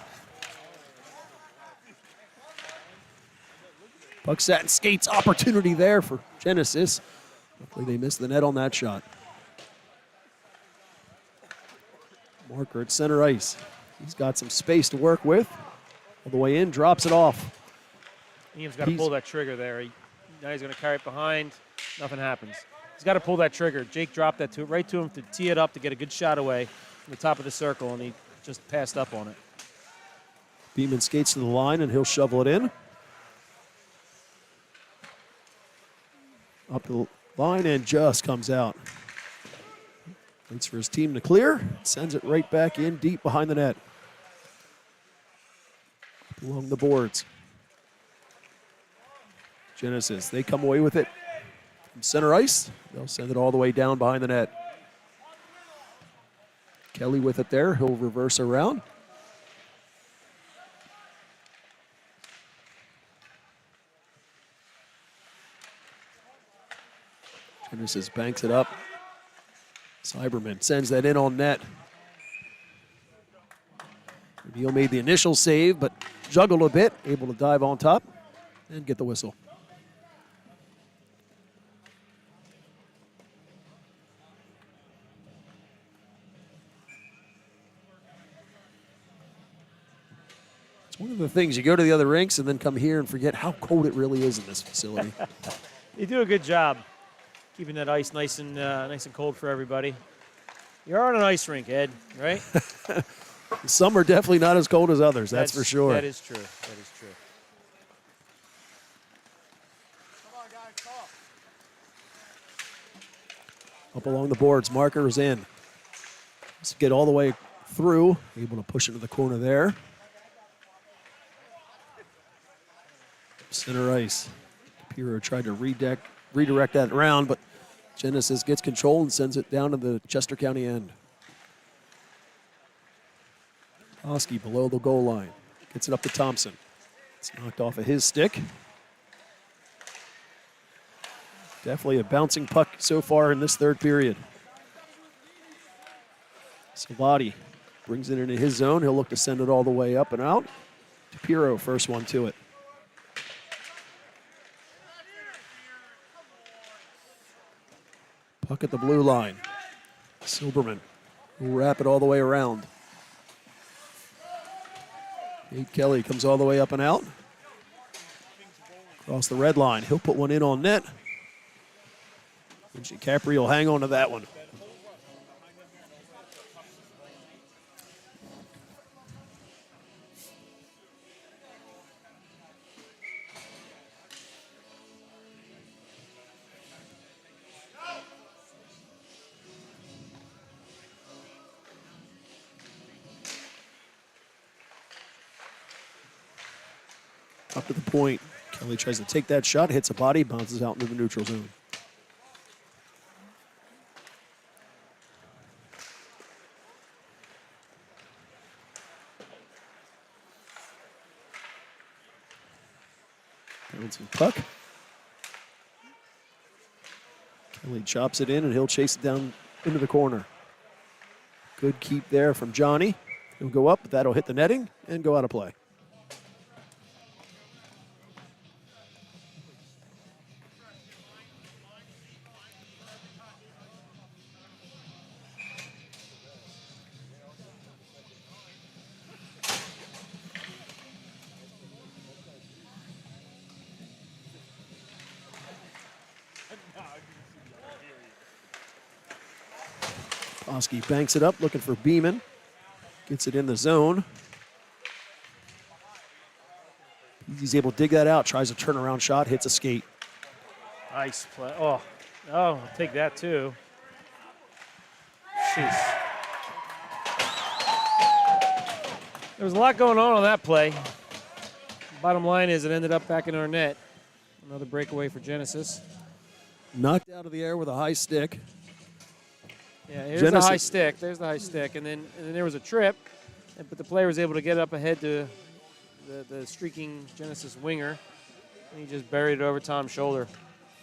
Puck sat and skates. Opportunity there for Genesis. Luckily they missed the net on that shot. Marker at center ice. He's got some space to work with. All the way in, drops it off. Ian's got to pull that trigger there. Now he's going to carry it behind. Nothing happens. He's got to pull that trigger. Jake dropped that right to him to tee it up to get a good shot away from the top of the circle, and he just passed up on it. Beeman skates to the line, and he'll shovel it in. Up the line and just comes out. Waits for his team to clear. Sends it right back in deep behind the net. Along the boards. Genesis, they come away with it from center ice. They'll send it all the way down behind the net. Kelly with it there. He'll reverse around. Genesis banks it up. Cyberman sends that in on net. Neal made the initial save, but juggled a bit, able to dive on top and get the whistle. It's one of the things, you go to the other rinks and then come here and forget how cold it really is in this facility. You do a good job keeping that ice nice and cold for everybody. You're on an ice rink, Ed, right? Some are definitely not as cold as others, that's for sure. That is true. That is true. Come on, guys, talk. Up along the boards, Marker is in. Let's get all the way through, able to push into the corner there. Center ice. Piro tried to redirect that around, but Genesis gets control and sends it down to the Chester County end. Oski below the goal line. Gets it up to Thompson. It's knocked off of his stick. Definitely a bouncing puck so far in this third period. Savati brings it into his zone. He'll look to send it all the way up and out. Piro, first one to it. Puck at the blue line. Silberman will wrap it all the way around. Nate Kelly comes all the way up and out. Across the red line. He'll put one in on net. And Capri will hang on to that one. Up to the point. Kelly tries to take that shot, hits a body, bounces out into the neutral zone. Bouncing puck. Kelly chops it in, and he'll chase it down into the corner. Good keep there from Johnny. He'll go up, but that'll hit the netting and go out of play. Oski banks it up, looking for Beeman. Gets it in the zone. He's able to dig that out, tries a turnaround shot, hits a skate. Nice play. Oh, I'll take that too. Jeez. There was a lot going on that play. Bottom line is it ended up back in our net. Another breakaway for Genesis. Knocked out of the air with a high stick. Yeah, here's the high stick. There's the high stick. And then there was a trip, but the player was able to get up ahead to the streaking Genesis winger. And he just buried it over Tom's shoulder.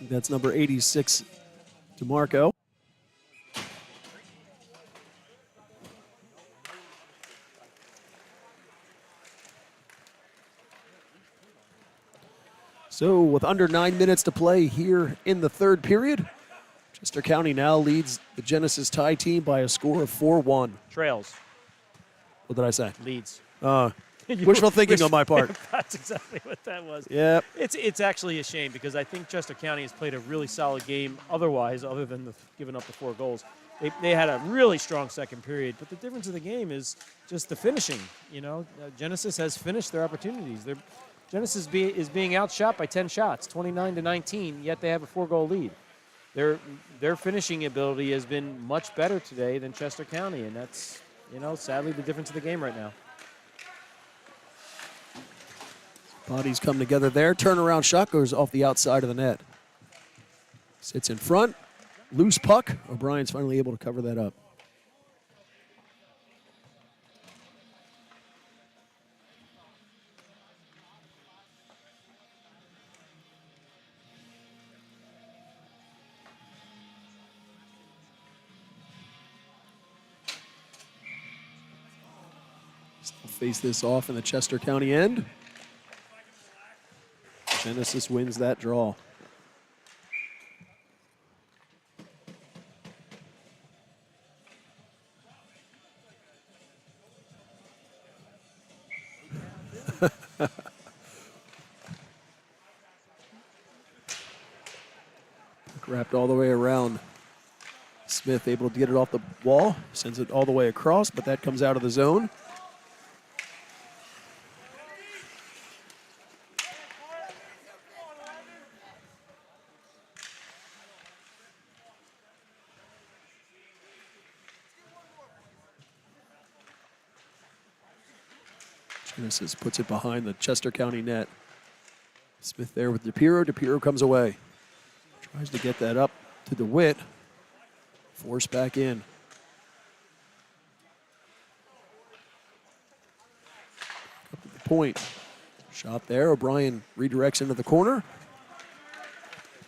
That's number 86, DeMarco. So with under 9 minutes to play here in the third period, Chester County now leads the Genesis tie team by a score of 4-1. Trails. What did I say? Leads. Wishful thinking on my part. That's exactly what that was. Yep. It's actually a shame because I think Chester County has played a really solid game otherwise, other than giving up the 4 goals. They had a really strong second period, but the difference of the game is just the finishing. Genesis has finished their opportunities. Genesis is being outshot by 10 shots, 29-19, yet they have a 4-goal lead. Their finishing ability has been much better today than Chester County, and that's, sadly the difference of the game right now. Bodies come together there. Turnaround shot goes off the outside of the net. Sits in front. Loose puck. O'Brien's finally able to cover that up. Still face this off in the Chester County end. Genesis wins that draw. Wrapped all the way around. Smith able to get it off the wall, sends it all the way across, but that comes out of the zone. Genesis puts it behind the Chester County net. Smith there with DePiro. DePiro comes away. Tries to get that up to DeWitt. Forced back in. Up to the point. Shot there. O'Brien redirects into the corner.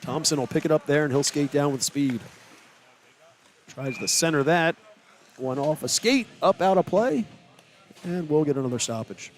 Thompson will pick it up there, and he'll skate down with speed. Tries to center that. One off a skate, up out of play. And we'll get another stoppage.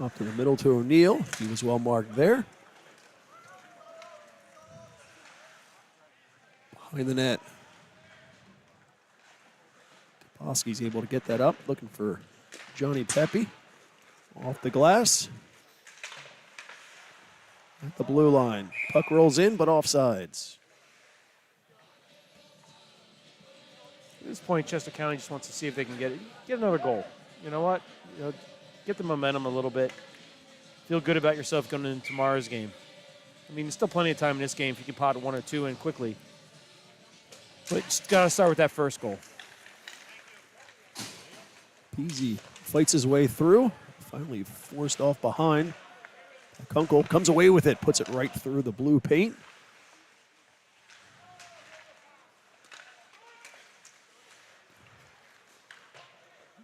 Up to the middle to O'Neill. He was well marked there. Behind the net. Toposky's able to get that up, looking for Johnny Pepe. Off the glass. At the blue line. Puck rolls in, but offsides. At this point, Chester County just wants to see if they can get another goal. You know what? Get the momentum a little bit. Feel good about yourself going into tomorrow's game. I mean, there's still plenty of time in this game if you can pot 1 or 2 in quickly. But just got to start with that first goal. Peasy fights his way through. Finally forced off behind. Kunkel comes away with it, puts it right through the blue paint.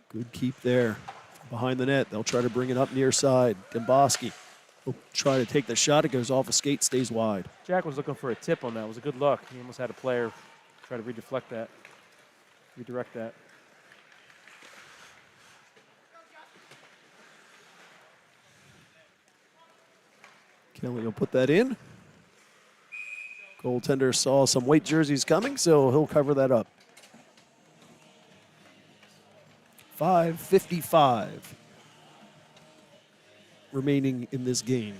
Good keep there. Behind the net, they'll try to bring it up near side. Demboski will try to take the shot. It goes off a skate, stays wide. Jack was looking for a tip on that. It was a good look. He almost had a player try to redirect that. Kelly will put that in. Goaltender saw some white jerseys coming, so he'll cover that up. 5:55 remaining in this game.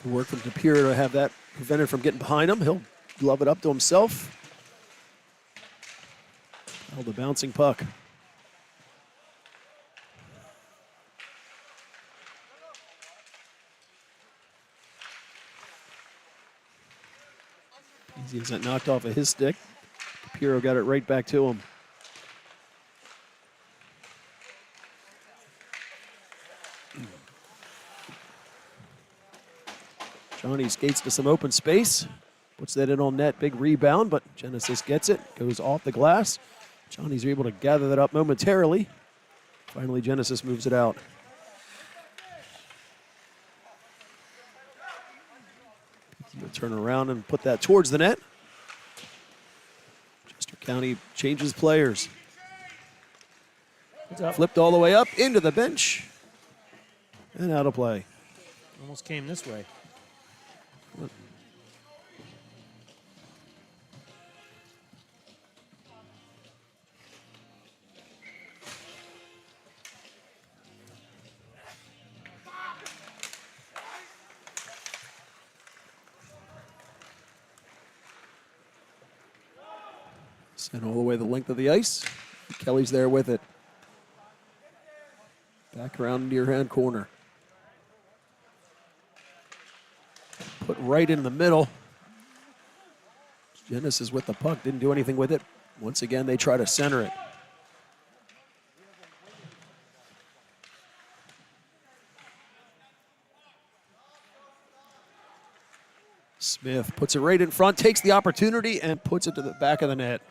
Work from DePiro to have that prevented from getting behind him. He'll glove it up to himself. The bouncing puck. He has it knocked off of his stick. Capiro got it right back to him. Johnny skates to some open space. Puts that in on net. Big rebound, but Genesis gets it. Goes off the glass. Johnny's able to gather that up momentarily. Finally, Genesis moves it out. He'll turn around and put that towards the net. Chester County changes players. Flipped all the way up into the bench. And out of play. Almost came this way. Sent all the way the length of the ice. Kelly's there with it. Back around near hand corner. Put right in the middle. Genesis with the puck. Didn't do anything with it. Once again, they try to center it. Smith puts it right in front, takes the opportunity, and puts it to the back of the net.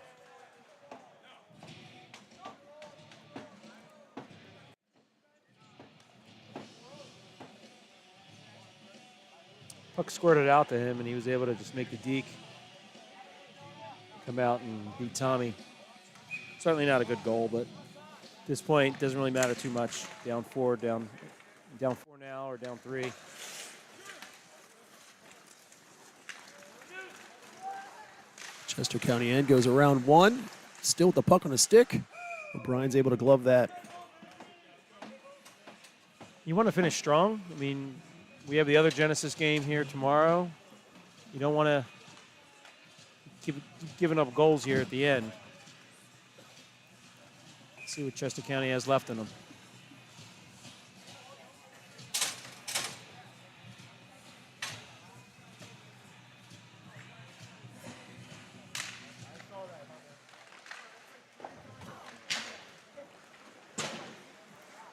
Puck squirted out to him, and he was able to just make the deke, come out and beat Tommy. Certainly not a good goal, but at this point, doesn't really matter too much. Down four now, or down 3. Chester County end goes around 1. Still with the puck on a stick. O'Brien's able to glove that. You want to finish strong. I mean, we have the other Genesis game here tomorrow. You don't want to keep giving up goals here at the end. Let's see what Chester County has left in them.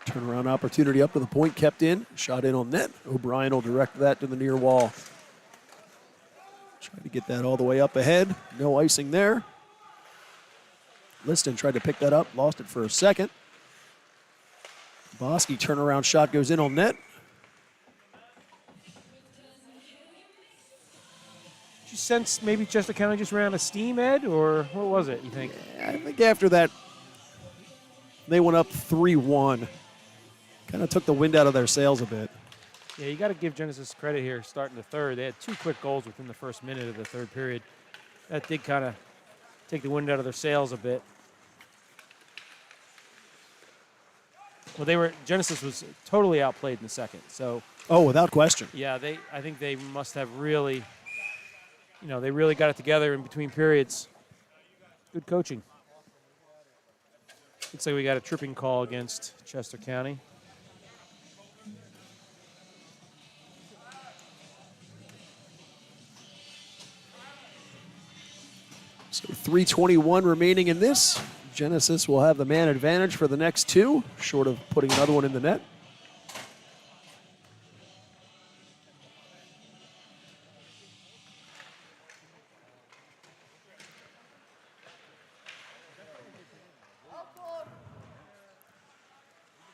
Turnaround opportunity up to the point, kept in, shot in on net. O'Brien will direct that to the near wall. Tried to get that all the way up ahead. No icing there. Liston tried to pick that up, lost it for a second. Bosky turnaround shot goes in on net. Did you sense maybe Chester County just ran out of steam, Ed, or what was it, you think? I think after that, they went up 3-1. Kind of took the wind out of their sails a bit. Yeah, you got to give Genesis credit here starting the third. They had 2 quick goals within the first minute of the third period. That did kind of take the wind out of their sails a bit. Well, Genesis was totally outplayed in the second. So, oh, without question. yeah, I think they must have really, they really got it together in between periods. Good coaching. Looks like we got a tripping call against Chester County. So 3:21 remaining in this. Genesis will have the man advantage for the next 2, short of putting another one in the net.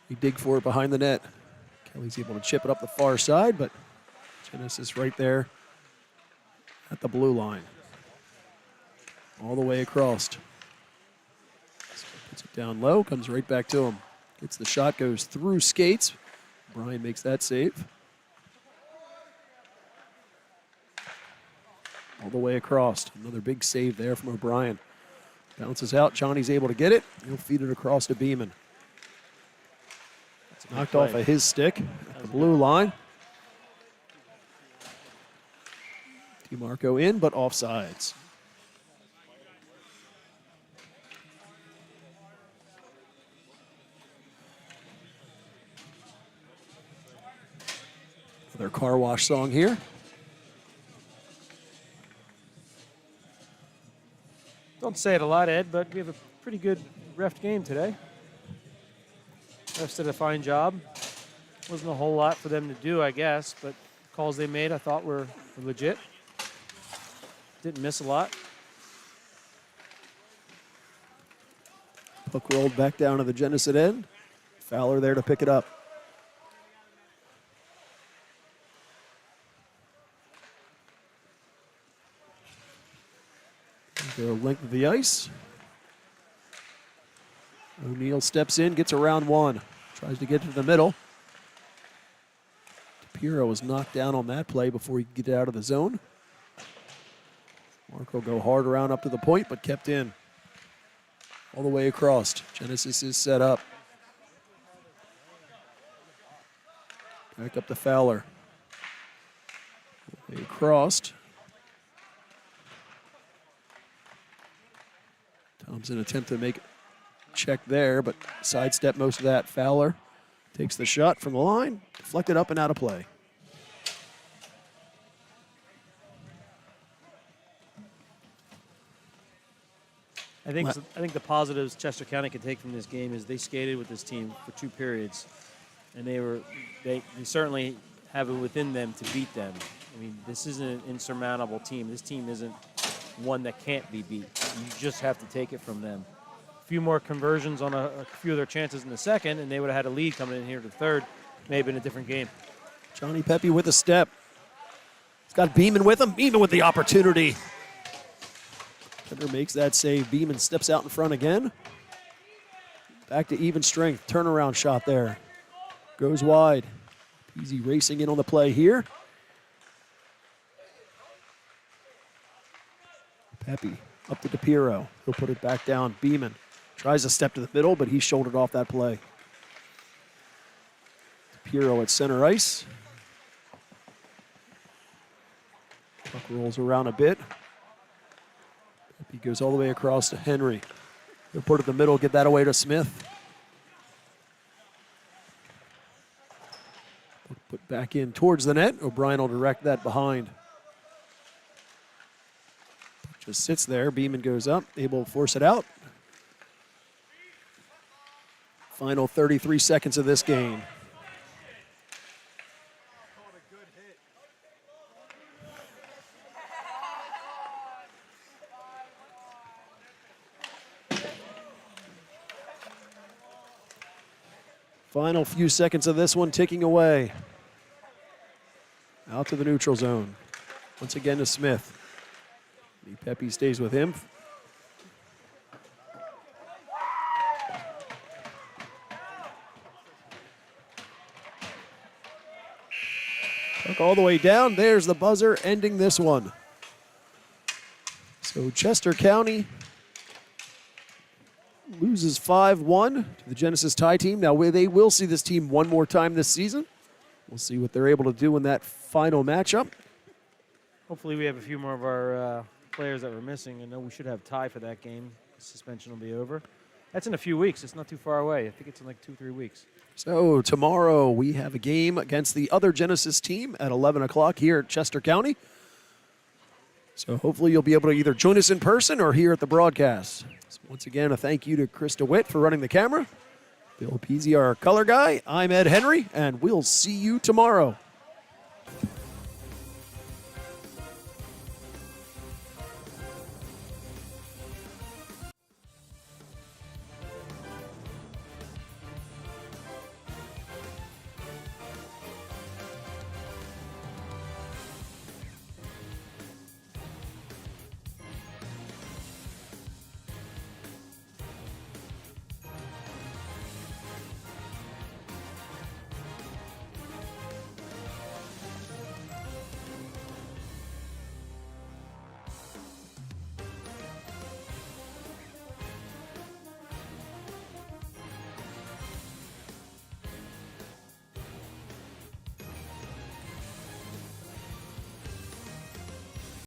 We dig for it behind the net. Kelly's able to chip it up the far side, but Genesis right there at the blue line. All the way across. Puts it down low, comes right back to him. Gets the shot, goes through skates. Brian makes that save. All the way across. Another big save there from O'Brien. Bounces out. Johnny's able to get it. He'll feed it across to Beeman. Knocked off of his stick at the blue line. DeMarco in, but offsides. Their car wash song here. don't say it a lot, Ed, but we have a pretty good ref game today. Refs did a fine job. Wasn't a whole lot for them to do, I guess, but calls they made I thought were legit. Didn't miss a lot. Puck rolled back down to the Genesee end. Fowler there to pick it up. Go length of the ice. O'Neill steps in, gets around one. Tries to get to the middle. DePiro was knocked down on that play before he could get out of the zone. Mark will go hard around up to the point, but kept in. All the way across. Genesis is set up. Back up to Fowler. All the way across. Thompson attempt to make a check there, but sidestep most of that. Fowler takes the shot from the line, deflected up and out of play. I think the positives Chester County can take from this game is they skated with this team for 2 periods, and they certainly have it within them to beat them. I mean, this isn't an insurmountable team. This team isn't one that can't be beat. You just have to take it from them. A few more conversions on a few of their chances in the second, and they would have had a lead coming in here to the third. May have been a different game. Johnny Pepe with a step. He's got Beeman with him. Beeman with the opportunity. Tender makes that save. Beeman steps out in front again. Back to even strength. Turnaround shot there. Goes wide. Easy racing in on the play here. Pepe up to DePiro. He'll put it back down. Beeman tries to step to the middle, but he shouldered off that play. DePiro at center ice. Puck rolls around a bit. He goes all the way across to Henry. He'll put it in the middle, get that away to Smith. Put back in towards the net. O'Brien will direct that behind. Just sits there. Beeman goes up, able to force it out. Final 33 seconds of this game. Final few seconds of this one ticking away. Out to the neutral zone. Once again to Smith. Pepe stays with him. Puck all the way down. There's the buzzer ending this one. So Chester County loses 5-1 to the Genesis tie team. Now they will see this team one more time this season. We'll see what they're able to do in that final matchup. Hopefully we have a few more of our players that were missing. I know we should have tie for that game. The suspension will be over. That's in a few weeks. It's not too far away. I think it's in like 2-3 weeks. So tomorrow we have a game against the other Genesis team at 11 o'clock here at Chester County. So hopefully you'll be able to either join us in person or here at the broadcast. So once again, a thank you to Chris DeWitt for running the camera. Bill Peasy, our color guy. I'm Ed Henry, and we'll see you tomorrow.